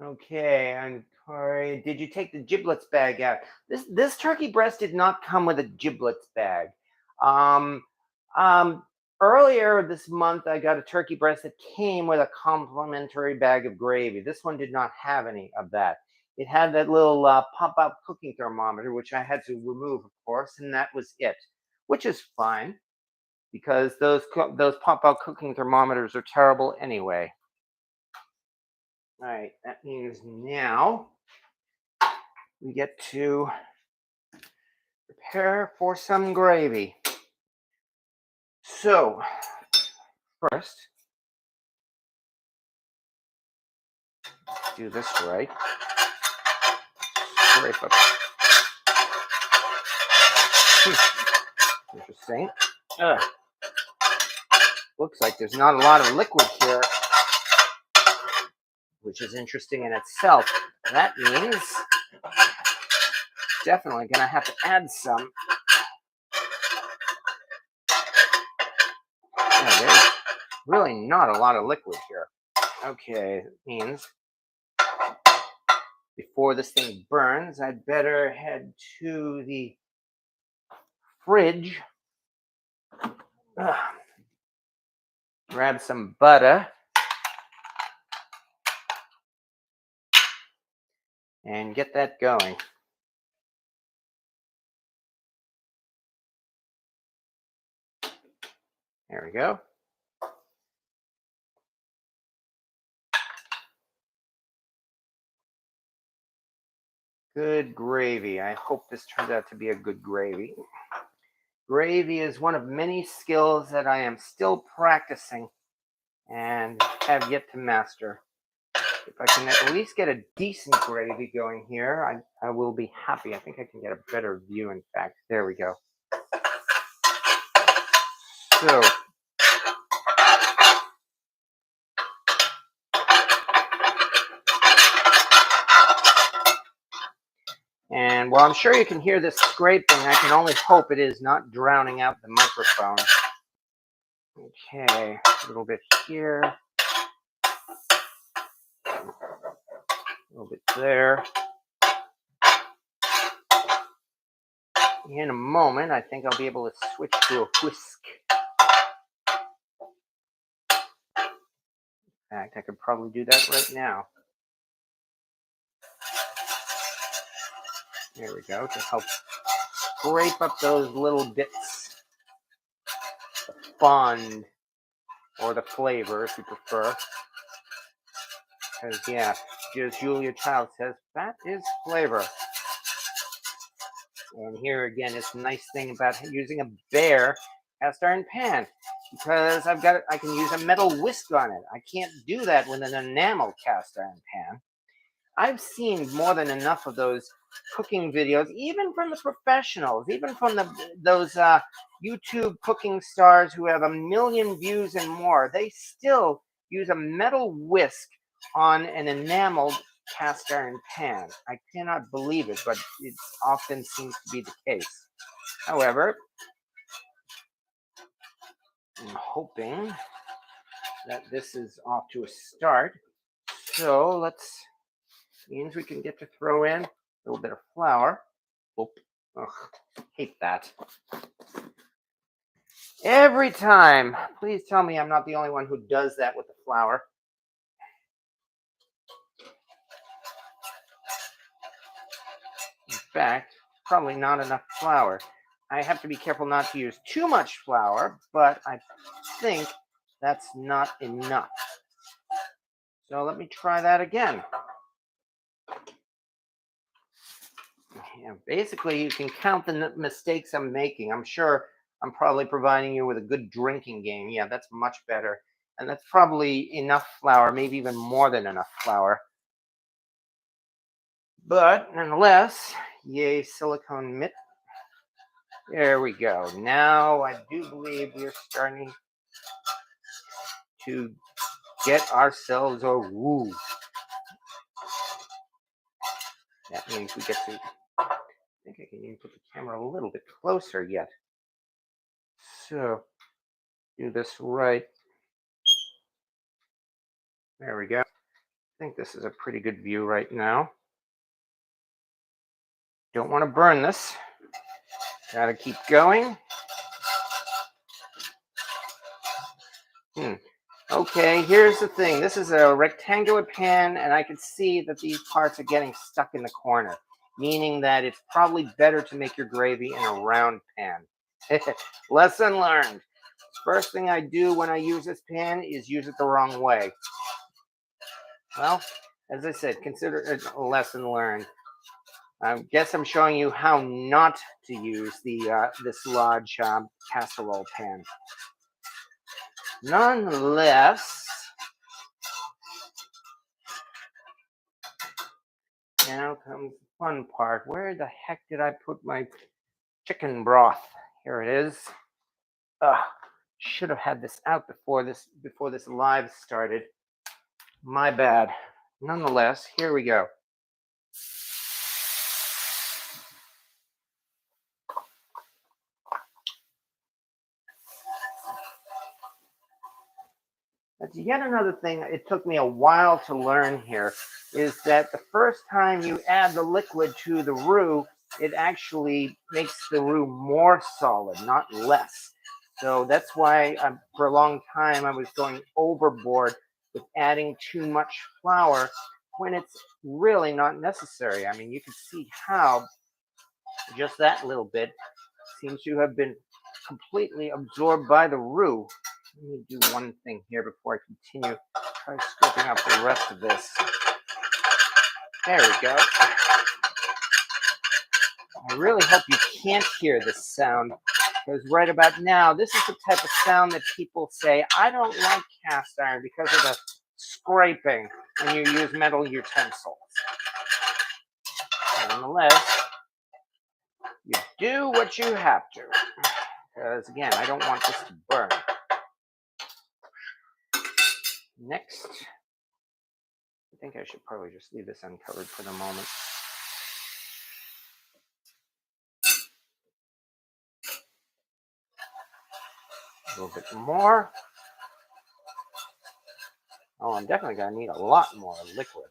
Speaker 1: Okay, and Corey, did you take the giblets bag out? This turkey breast did not come with a giblets bag. Um, Earlier this month, I got a turkey breast that came with a complimentary bag of gravy. This one did not have any of that. It had that little pop-out cooking thermometer, which I had to remove, of course, and that was it, which is fine because those pop-out cooking thermometers are terrible anyway. All right, that means now we get to prepare for some gravy. So, first, do this right. Scrape up. Interesting. Ugh. Looks like there's not a lot of liquid here, which is interesting in itself. That means definitely gonna have to add some. Yeah, there's really not a lot of liquid here. Okay, that means before this thing burns, I'd better head to the fridge, grab some butter, and get that going. There we go. Good gravy. I hope this turns out to be a good gravy. Gravy is one of many skills that I am still practicing and have yet to master. If I can at least get a decent gravy going here, I will be happy. I think I can get a better view, in fact. There we go. So, and while I'm sure you can hear this scraping, I can only hope it is not drowning out the microphone. Okay, a little bit here. A little bit there. In a moment, I think I'll be able to switch to a whisk. In fact, I could probably do that right now. There we go, to help scrape up those little bits. The fond, or the flavor if you prefer. Because, yeah, as Julia Child says, that is flavor. And here again, it's a nice thing about using a bare cast iron pan, because I can use a metal whisk on it. I can't do that with an enamel cast iron pan. I've seen more than enough of those cooking videos, even from the professionals, even from those YouTube cooking stars who have 1 million views and more. They still use a metal whisk on an enameled cast iron pan. I cannot believe it, but it often seems to be the case. However, I'm hoping that this is off to a start. So means we can get to throw in a little bit of flour. Oop. Ugh, hate that. Every time. Please tell me I'm not the only one who does that with the flour. In fact, probably not enough flour. I have to be careful not to use too much flour, but I think that's not enough. So let me try that again. Yeah, basically, you can count the mistakes I'm making. I'm sure I'm probably providing you with a good drinking game. Yeah, that's much better. And that's probably enough flour, maybe even more than enough flour. But nonetheless, yay, silicone mitt. There we go. Now I do believe we're starting to get ourselves a woo. That means we get to, I think I can even put the camera a little bit closer yet. So, do this right. There we go. I think this is a pretty good view right now. Don't want to burn this. Gotta keep going. Okay, here's the thing. This is a rectangular pan, and I can see that these parts are getting stuck in the corner, meaning that it's probably better to make your gravy in a round pan. Lesson learned. First thing I do when I use this pan is use it the wrong way. Well, as I said, consider it a lesson learned. I guess I'm showing you how not to use this large casserole pan. Nonetheless, now comes the fun part. Where the heck did I put my chicken broth? Here it is. Ugh, should have had this out before this live started. My bad. Nonetheless, here we go. That's yet another thing it took me a while to learn here is that the first time you add the liquid to the roux, it actually makes the roux more solid, not less. So that's why for a long time I was going overboard with adding too much flour when it's really not necessary. I mean, you can see how just that little bit seems to have been completely absorbed by the roux. Let me do one thing here before I continue. Try scooping up the rest of this. There we go. I really hope you can't hear this sound because right about now, this is the type of sound that people say, I don't like cast iron because of the scraping when you use metal utensils. Nonetheless, you do what you have to. Because again, I don't want this to burn. Next, I think I should probably just leave this uncovered for the moment. A little bit more. Oh, I'm definitely going to need a lot more liquid.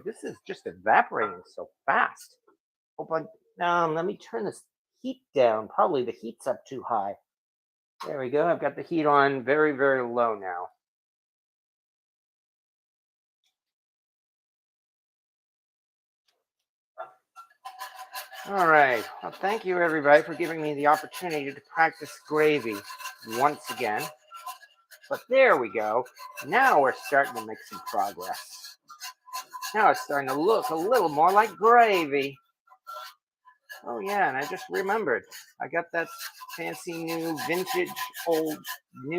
Speaker 1: This is just evaporating so fast. Let me turn this heat down. Probably the heat's up too high. There we go. I've got the heat on very, very low now. All right. Well, thank you, everybody, for giving me the opportunity to practice gravy once again. But there we go. Now we're starting to make some progress. Now it's starting to look a little more like gravy. Oh yeah, and I just remembered. I got that fancy new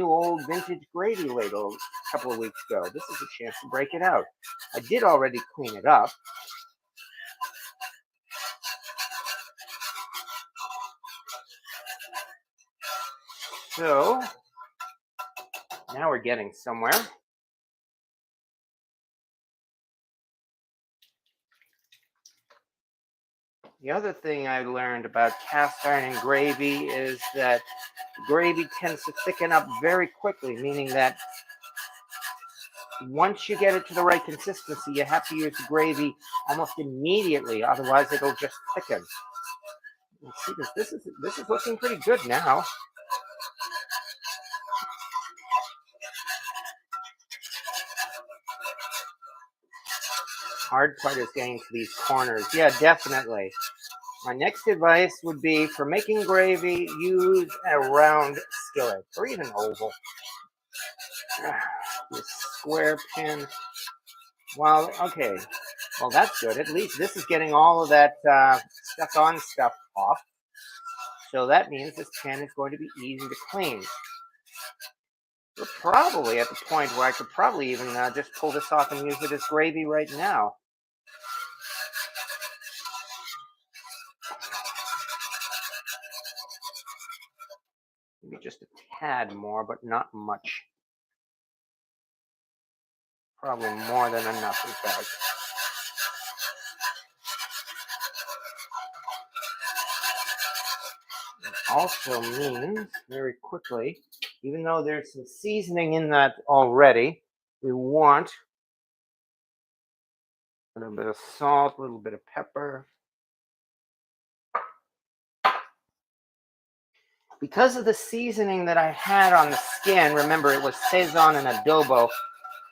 Speaker 1: old vintage gravy ladle a couple of weeks ago. This is a chance to break it out. I did already clean it up. So now we're getting somewhere. The other thing I learned about cast iron and gravy is that gravy tends to thicken up very quickly, meaning that once you get it to the right consistency, you have to use the gravy almost immediately, otherwise it'll just thicken. Let's see, this is looking pretty good now. Hard part is getting to these corners. Yeah, definitely. My next advice would be for making gravy, use a round skillet or even oval. This square pan. Well, okay. Well, that's good. At least this is getting all of that stuck-on stuff off. So that means this pan is going to be easy to clean. We're probably at the point where I could probably even just pull this off and use it as gravy right now. Maybe just a tad more, but not much. Probably more than enough, in fact. It also means, very quickly, even though there's some seasoning in that already, we want a little bit of salt, a little bit of pepper. Because of the seasoning that I had on the skin, remember it was Szechuan and adobo,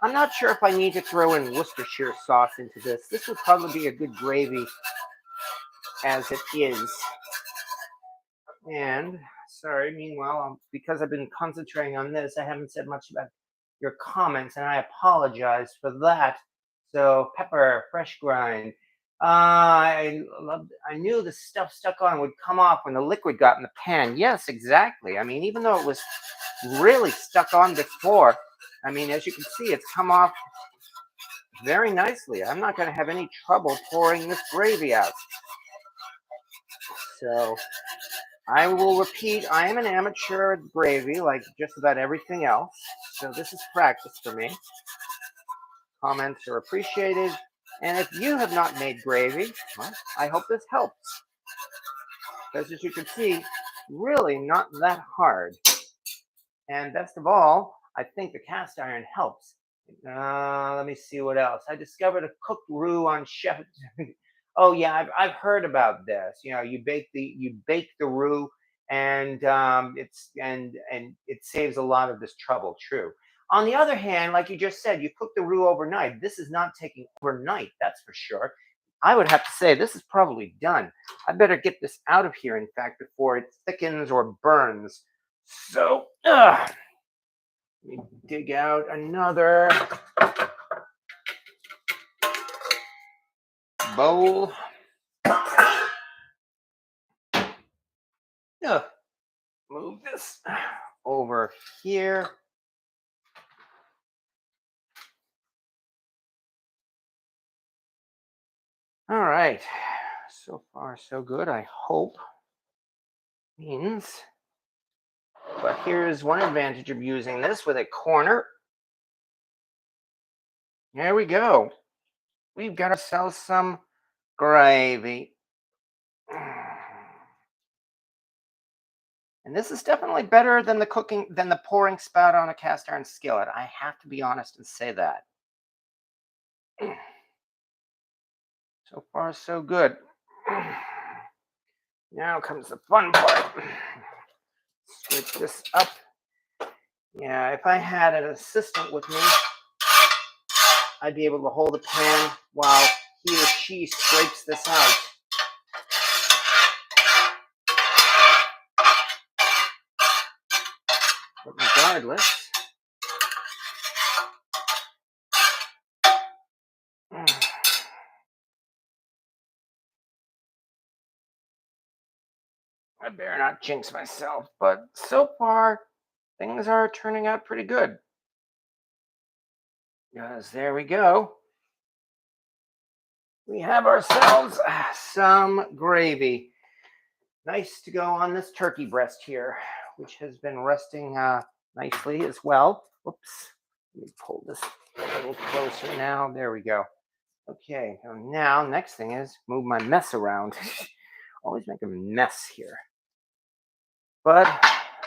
Speaker 1: I'm not sure if I need to throw in Worcestershire sauce into this. This would probably be a good gravy as it is. And sorry, meanwhile, because I've been concentrating on this, I haven't said much about your comments, and I apologize for that. So pepper, fresh grind. I knew the stuff stuck on would come off when the liquid got in the pan. Yes, exactly. I mean, even though it was really stuck on before, I mean, as you can see, it's come off very nicely. I'm not going to have any trouble pouring this gravy out. So I will repeat, I am an amateur at gravy, like just about everything else. So this is practice for me. Comments are appreciated. And if you have not made gravy, well, I hope this helps. Because as you can see, really not that hard. And best of all, I think the cast iron helps. Let me see what else. I discovered a cooked roux on Chef. Oh yeah, I've heard about this. You know, you bake the roux, and it saves a lot of this trouble. True. On the other hand, like you just said, you cook the roux overnight. This is not taking overnight, that's for sure. I would have to say this is probably done. I better get this out of here, in fact, before it thickens or burns. So, let me dig out another bowl. Move this over here. All right. So far, so good, I hope. Means. But here's one advantage of using this with a corner. There we go. We've got ourselves some gravy. And this is definitely better than the pouring spout on a cast iron skillet. I have to be honest and say that. So far, so good. Now comes the fun part. Switch this up. Yeah, if I had an assistant with me, I'd be able to hold the pan while he or she scrapes this out. But regardless, I better not jinx myself, but so far, things are turning out pretty good. Because there we go. We have ourselves some gravy. Nice to go on this turkey breast here, which has been resting nicely as well. Whoops. Let me pull this a little closer now. There we go. Okay, so now next thing is move my mess around. Always make a mess here. But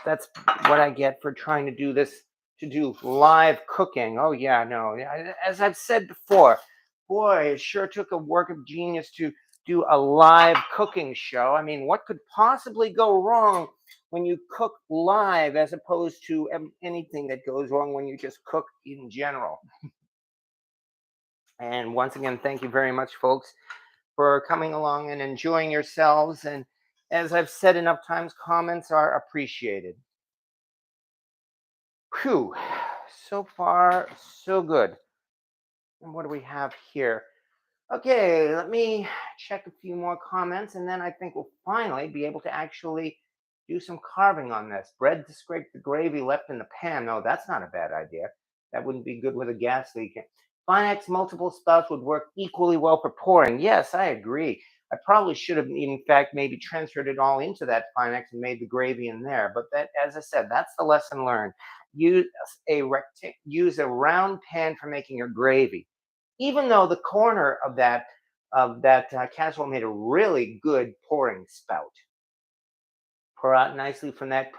Speaker 1: that's what I get for trying to do this, to do live cooking. Oh yeah, no. As I've said before, boy, it sure took a work of genius to do a live cooking show. I mean, what could possibly go wrong when you cook live as opposed to anything that goes wrong when you just cook in general? And once again, thank you very much, folks, for coming along and enjoying yourselves. And as I've said enough times, comments are appreciated. Whew. So far, so good. And what do we have here? Okay, let me check a few more comments, and then I think we'll finally be able to actually do some carving on this. Bread to scrape the gravy left in the pan. No, that's not a bad idea. That wouldn't be good with a gas leak. Finex multiple spouts would work equally well for pouring. Yes, I agree. I probably should have, in fact, maybe transferred it all into that Finex and made the gravy in there. But that, as I said, that's the lesson learned. Use use a round pan for making your gravy. Even though the corner of that casserole made a really good pouring spout. Pour out nicely from that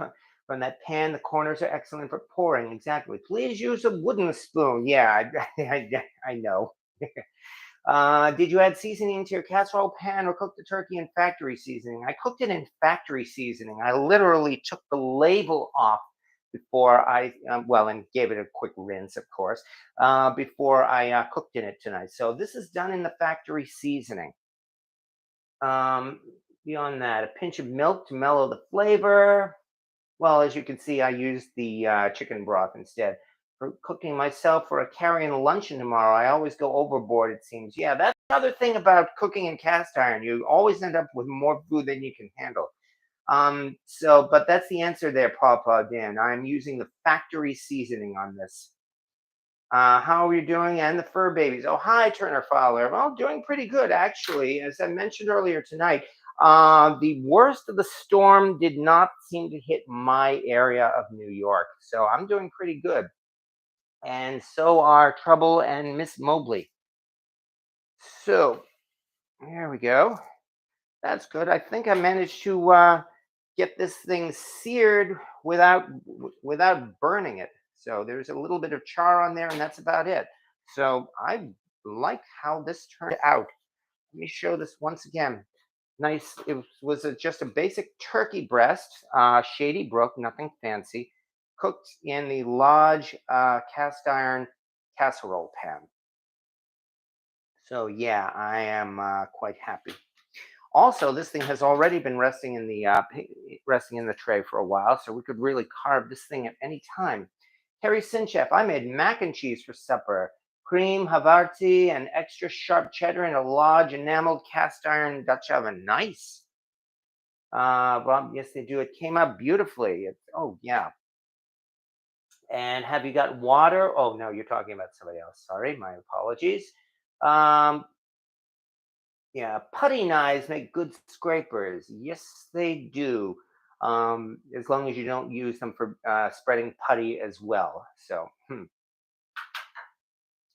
Speaker 1: pan. The corners are excellent for pouring. Exactly. Please use a wooden spoon. Yeah, I know. Did you add seasoning to your casserole pan or cook the turkey in factory seasoning? I cooked it in factory seasoning. I literally took the label off before well, and gave it a quick rinse, of course, before I cooked in it tonight. So this is done in the factory seasoning. Um, Beyond that, a pinch of milk to mellow the flavor. Well, as you can see, I used the chicken broth instead. For cooking myself for a carry-in luncheon tomorrow, I always go overboard, it seems. Yeah, that's another thing about cooking in cast iron. You always end up with more food than you can handle. But that's the answer there, Papa Dan. I'm using the factory seasoning on this. How are you doing? And the fur babies. Oh, hi, Turner Fowler. Well, doing pretty good, actually. As I mentioned earlier tonight, the worst of the storm did not seem to hit my area of New York. So I'm doing pretty good. And so are Trouble and Miss Mobley. So there we go. That's good. I think I managed to get this thing seared without burning it. So there's a little bit of char on there, and that's about it. So I like how this turned out. Let me show this once again. Nice. It was just a basic turkey breast, Shady Brook, nothing fancy, cooked in the large cast iron casserole pan. So yeah, I am quite happy. Also, this thing has already been resting in the tray for a while, so we could really carve this thing at any time. Terry Sinchef, I made mac and cheese for supper. Cream, Havarti, and extra sharp cheddar in a large enameled cast iron Dutch oven. Nice. Well, yes, they do. It came out beautifully. Oh, yeah. And have you got water? Oh, no, you're talking about somebody else. Sorry, my apologies. Um, Yeah, putty knives make good scrapers. Yes, they do. As long as you don't use them for spreading putty as well.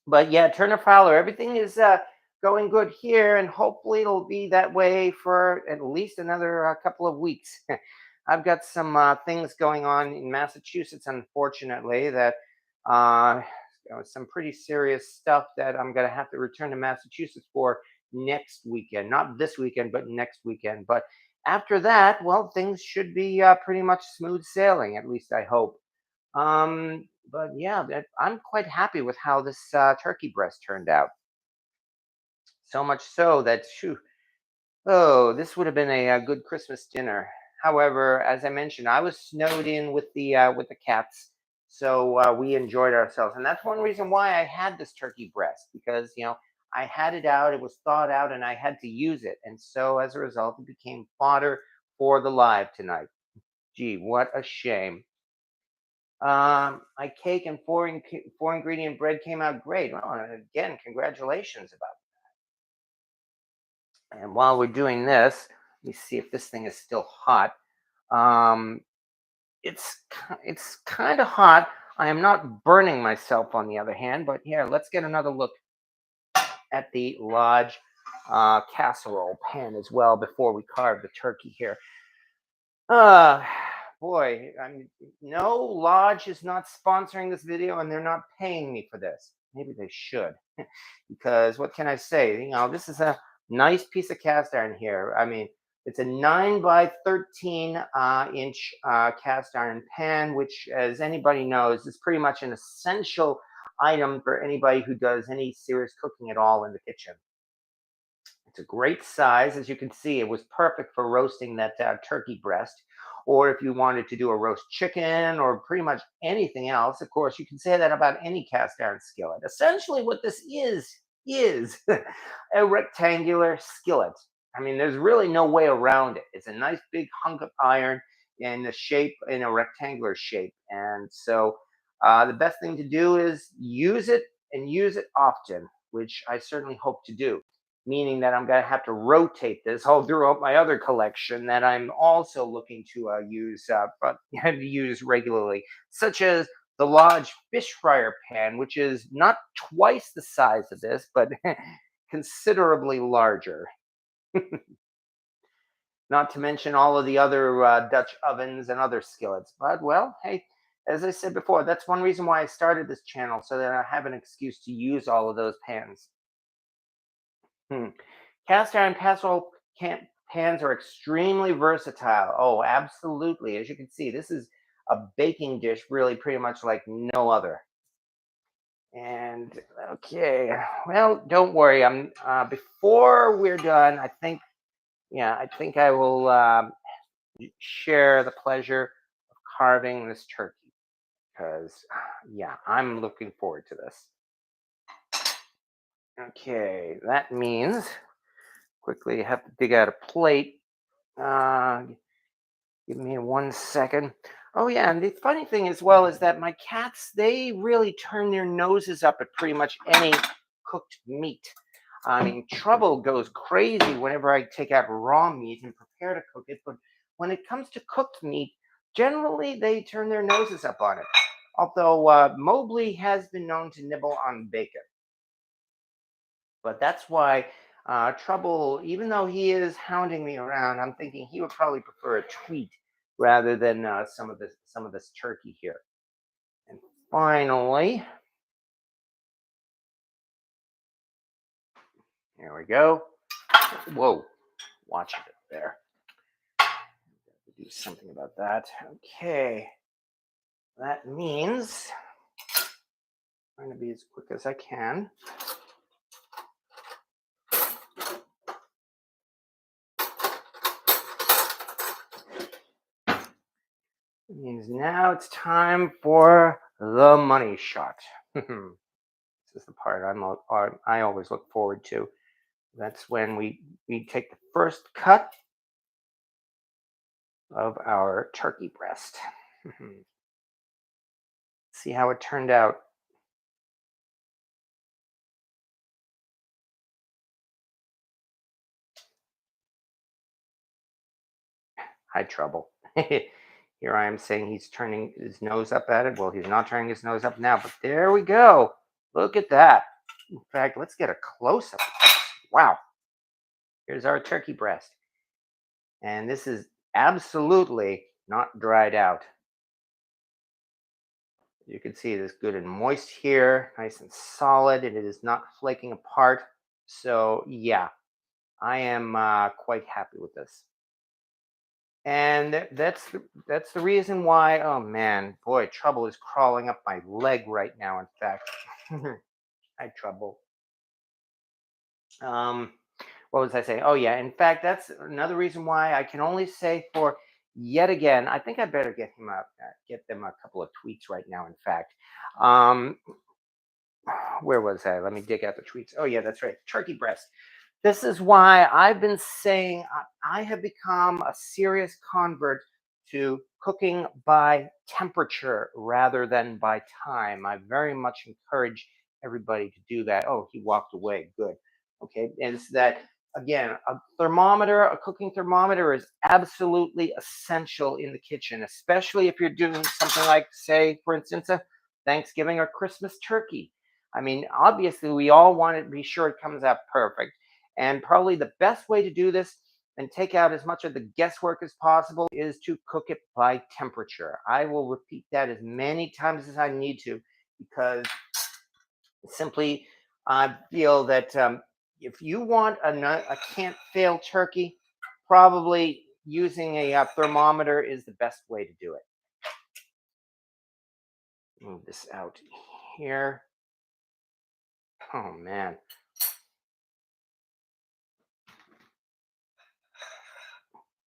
Speaker 1: But yeah, Turner Fowler, everything is going good here, and hopefully it'll be that way for at least another couple of weeks. I've got some things going on in Massachusetts, unfortunately, that uh, some pretty serious stuff that I'm going to have to return to Massachusetts for next weekend. Not this weekend, but next weekend. But after that, well, things should be pretty much smooth sailing, at least I hope. But yeah, I'm quite happy with how this turkey breast turned out. So much so that, shoo, oh, this would have been a good Christmas dinner. However, as I mentioned, I was snowed in with the cats, so we enjoyed ourselves, and that's one reason why I had this turkey breast, because I had it out, it was thawed out, and I had to use it, and so as a result, it became fodder for the live tonight. Gee, what a shame. My cake and four ingredient bread came out great. Well, and again, congratulations about it. And while we're doing this, let me see if this thing is still hot. Um, it's kind of hot. I am not burning myself, on the other hand. But here, let's get another look at the large casserole pan as well before we carve the turkey here. Uh, Boy, I mean, no, Lodge is not sponsoring this video and they're not paying me for this. Maybe they should, because what can I say? This is a nice piece of cast iron here. I mean, it's a 9 by 13 inch cast iron pan, which, as anybody knows, is pretty much an essential item for anybody who does any serious cooking at all in the kitchen. It's a great size. As you can see, it was perfect for roasting that turkey breast. Or if you wanted to do a roast chicken or pretty much anything else, of course, you can say that about any cast iron skillet. Essentially, what this is a rectangular skillet. I mean, there's really no way around it. It's a nice big hunk of iron in a rectangular shape. And so the best thing to do is use it and use it often, which I certainly hope to do, meaning that I'm going to have to rotate this all throughout my other collection that I'm also looking to but use regularly, such as the large fish fryer pan, which is not twice the size of this, but considerably larger. Not to mention all of the other Dutch ovens and other skillets. But well, hey, as I said before, that's one reason why I started this channel, so that I have an excuse to use all of those pans. Hmm. Cast iron casserole pans are extremely versatile. Oh, absolutely. As you can see, this is a baking dish, really pretty much like no other. And okay, well, don't worry. I'm before we're done. I think I will share the pleasure of carving this turkey because, yeah, I'm looking forward to this. Okay, that means quickly I have to dig out a plate. Uh, Give me 1 second. Oh yeah, and the funny thing as well is that my cats they really turn their noses up at pretty much any cooked meat. I mean, Trouble goes crazy whenever I take out raw meat and prepare to cook it, but when it comes to cooked meat, generally they turn their noses up on it. Although Mobley has been known to nibble on bacon. But that's why Trouble, even though he is hounding me around, I'm thinking he would probably prefer a tweet rather than some of this turkey here. And finally, here we go. Whoa, watch it there. Do something about that. Okay, that means I'm going to be as quick as I can. It means now it's time for the money shot. This is the part I always look forward to. That's when we take the first cut of our turkey breast. See how it turned out. Had trouble. Here I am saying he's turning his nose up at it. Well, he's not turning his nose up now, but there we go. Look at that. In fact, let's get a close up. Wow. Here's our turkey breast. And this is absolutely not dried out. You can see it is good and moist here, nice and solid, and it is not flaking apart. So, yeah, I am quite happy with this. And that's the reason why. Oh man, boy, trouble is crawling up my leg right now. In fact, I had trouble. Um, what was I saying? Oh yeah, in fact, that's another reason why I can only say for yet again. I think I better get them a couple of tweets right now. In fact, um, where was I? Let me dig out the tweets. Oh yeah, that's right, turkey breast. This is why I've been saying I have become a serious convert to cooking by temperature rather than by time. I very much encourage everybody to do that. Oh, he walked away. Good. Okay. And it's that, again, a cooking thermometer is absolutely essential in the kitchen, especially if you're doing something like, say, for instance, a Thanksgiving or Christmas turkey. I mean, obviously, we all want to be sure it comes out perfect. And probably the best way to do this and take out as much of the guesswork as possible is to cook it by temperature. I will repeat that as many times as I need to because simply I feel that if you want a can't fail turkey, probably using a thermometer is the best way to do it. Move this out here. Oh man.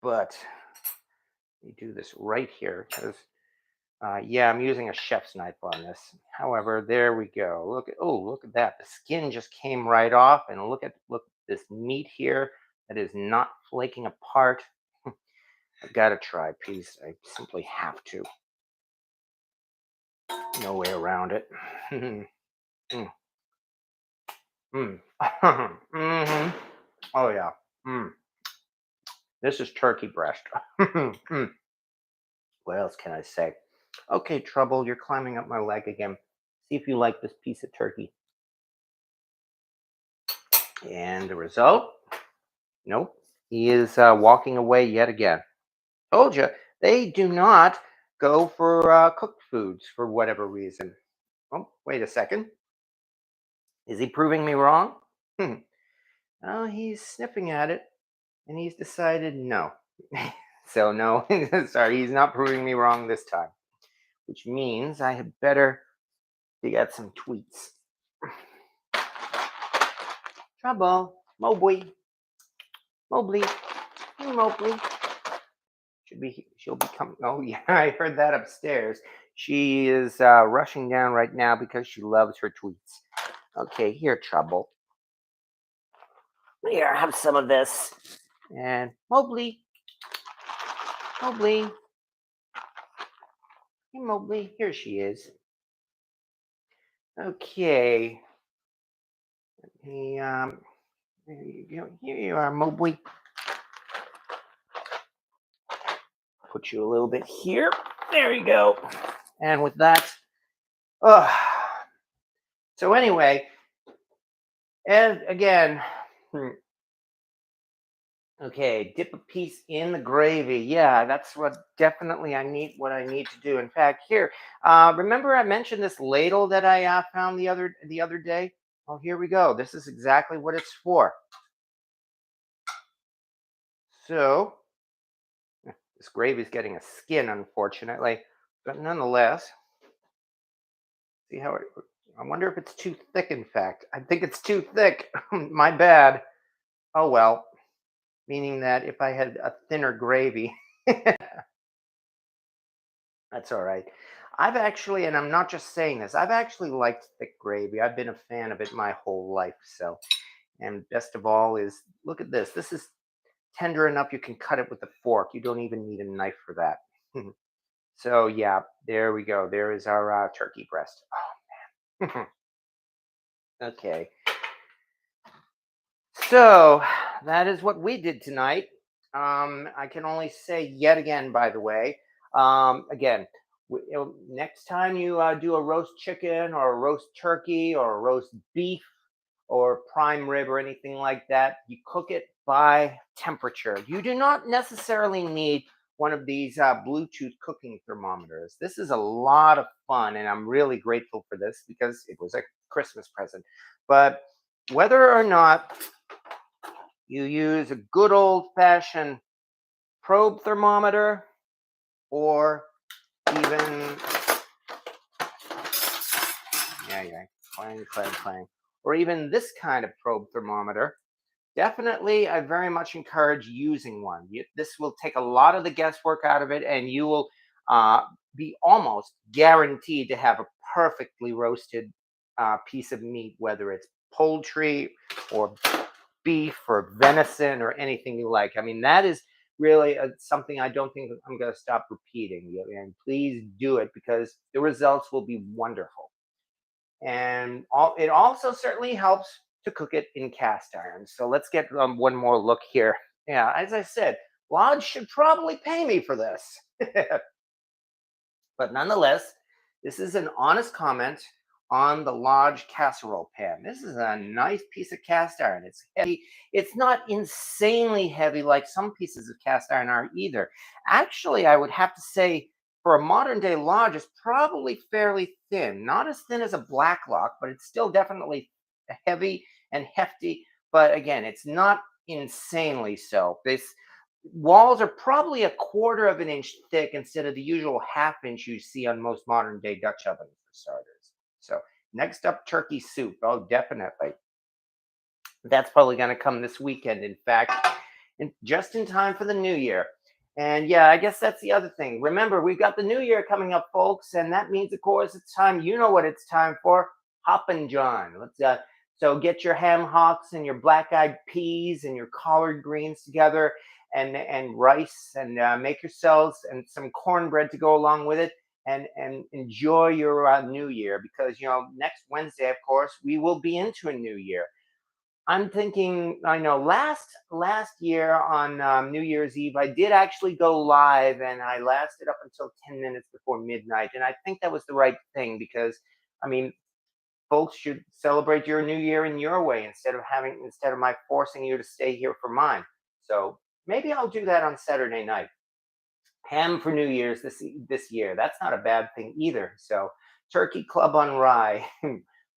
Speaker 1: But you do this right here because yeah, I'm using a chef's knife on this. However, there we go. Look at that. The skin just came right off, and look at this meat here that is not flaking apart. I've got to try a piece. I simply have to. No way around it. mm, mm. hmm Oh yeah. Mm. This is turkey breast. Mm. What else can I say? Okay, Trouble, you're climbing up my leg again. See if you like this piece of turkey. And the result? Nope. He is walking away yet again. Told you, they do not go for cooked foods for whatever reason. Oh, wait a second. Is he proving me wrong? Hmm. Oh, he's sniffing at it, and he's decided no. So no, sorry, he's not proving me wrong this time. Which means I had better dig out some tweets. Trouble, Mowgli, Mowgli, Mowgli. She'll be coming. Oh yeah, I heard that upstairs. She is rushing down right now because she loves her tweets. Okay, here, Trouble. Here, have some of this. And Mowgli, Mowgli, hey Mowgli, here she is. Okay. Hey, there you go. Here you are, Mowgli. Put you a little bit here. There you go. And with that, uh, so anyway, and again, okay, dip a piece in the gravy. Yeah, that's what definitely what I need to do. In fact, here, remember I mentioned this ladle that I found the other day? Oh, here we go. This is exactly what it's for. So this gravy is getting a skin, unfortunately, but nonetheless, see how it. I wonder if it's too thick. In fact, I think it's too thick. My bad. Oh well. Meaning that if I had a thinner gravy, that's all right. I've actually, and I'm not just saying this, I've actually liked thick gravy. I've been a fan of it my whole life. So, and best of all is look at this. This is tender enough you can cut it with a fork. You don't even need a knife for that. So, yeah, there we go. There is our turkey breast. Oh, okay. So that is what we did tonight. I can only say yet again, by the way, again, next time you do a roast chicken or a roast turkey or a roast beef or prime rib or anything like that, you cook it by temperature. You do not necessarily need one of these Bluetooth cooking thermometers. This is a lot of fun, and I'm really grateful for this because it was a Christmas present. But whether or not you use a good old fashioned probe thermometer or even, yeah, clang, clang, clang, or even this kind of probe thermometer. Definitely, I very much encourage using one. This will take a lot of the guesswork out of it, and you will uh, be almost guaranteed to have a perfectly roasted piece of meat, whether it's poultry or beef or venison or anything you like. I mean, that is really something I don't think I'm going to stop repeating. And please do it because the results will be wonderful. And it also certainly helps to cook it in cast iron. So let's get one more look here. Yeah, as I said, Lodge should probably pay me for this. But nonetheless, this is an honest comment on the Lodge casserole pan. This is a nice piece of cast iron. It's heavy. It's not insanely heavy like some pieces of cast iron are either. Actually, I would have to say for a modern day Lodge, it's probably fairly thin. Not as thin as a black lock, but it's still definitely heavy and hefty. But again, it's not insanely so. This walls are probably a quarter of an inch thick instead of the usual half inch you see on most modern day Dutch ovens for starters. So next up, turkey soup. Oh, definitely. That's probably going to come this weekend. In fact, just in time for the new year. And yeah, I guess that's the other thing. Remember, we've got the new year coming up, folks, and that means, of course, it's time. You know what it's time for? Hoppin' John. So get your ham hocks and your black-eyed peas and your collard greens together, and rice, and make yourselves and some cornbread to go along with it. And enjoy your new year because next Wednesday, of course, we will be into a new year. I'm thinking, I know last year on New Year's Eve, I did actually go live and I lasted up until 10 minutes before midnight. And I think that was the right thing because, I mean, folks should celebrate your new year in your way instead of my forcing you to stay here for mine. So maybe I'll do that on Saturday night. Ham for New Year's this year. That's not a bad thing either. So Turkey Club on Rye.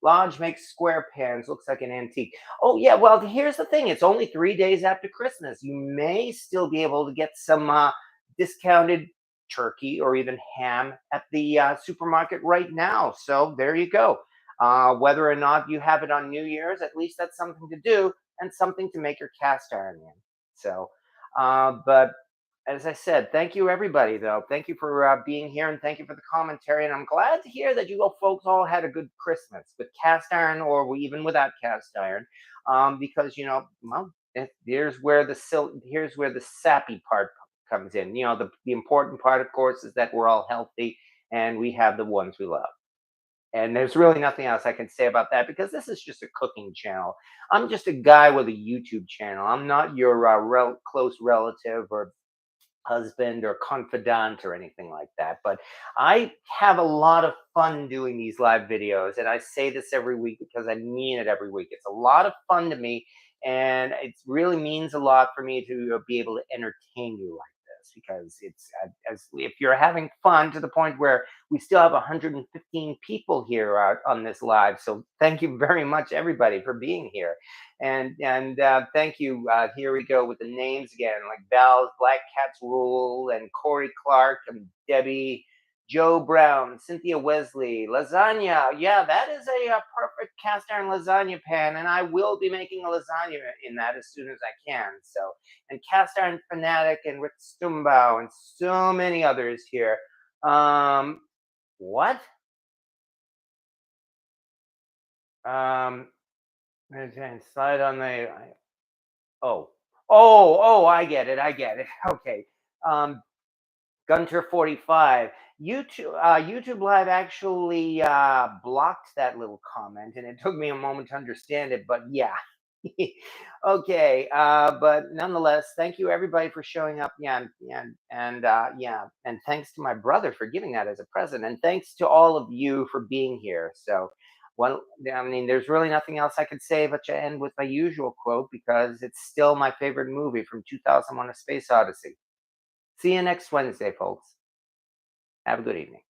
Speaker 1: Lodge makes square pans. Looks like an antique. Oh yeah. Well, here's the thing. It's only 3 days after Christmas. You may still be able to get some discounted turkey or even ham at the supermarket right now. So there you go. Whether or not you have it on New Year's, at least that's something to do and something to make your cast iron in. So, but as I said, thank you everybody though. Thank you for being here and thank you for the commentary. And I'm glad to hear that you all folks all had a good Christmas with cast iron or even without cast iron, because well, here's where here's where the sappy part comes in. The important part, of course, is that we're all healthy and we have the ones we love. And there's really nothing else I can say about that because this is just a cooking channel. I'm just a guy with a YouTube channel. I'm not your close relative or husband or confidant or anything like that. But I have a lot of fun doing these live videos. And I say this every week because I mean it every week. It's a lot of fun to me. And it really means a lot for me to be able to entertain you like this because it's as if you're having fun to the point where we still have 115 people here on this live. So thank you very much, everybody, for being here. And thank you. Here we go with the names again, like Val's Black Cats Rule and Corey Clark and Debbie, Joe Brown, Cynthia Wesley, lasagna. Yeah, that is a perfect cast iron lasagna pan, and I will be making a lasagna in that as soon as I can. So, and cast iron fanatic and Rick Stumbow and so many others here. What? Um, and slide on the. Oh, I get it. I get it. Okay. Um, Gunter 45. YouTube Live actually blocked that little comment, and it took me a moment to understand it. But yeah, okay. But nonetheless, thank you everybody for showing up. Yeah, yeah, and thanks to my brother for giving that as a present, and thanks to all of you for being here. So, well, I mean, there's really nothing else I could say but to end with my usual quote because it's still my favorite movie from 2001: A Space Odyssey. See you next Wednesday, folks. Have a good evening.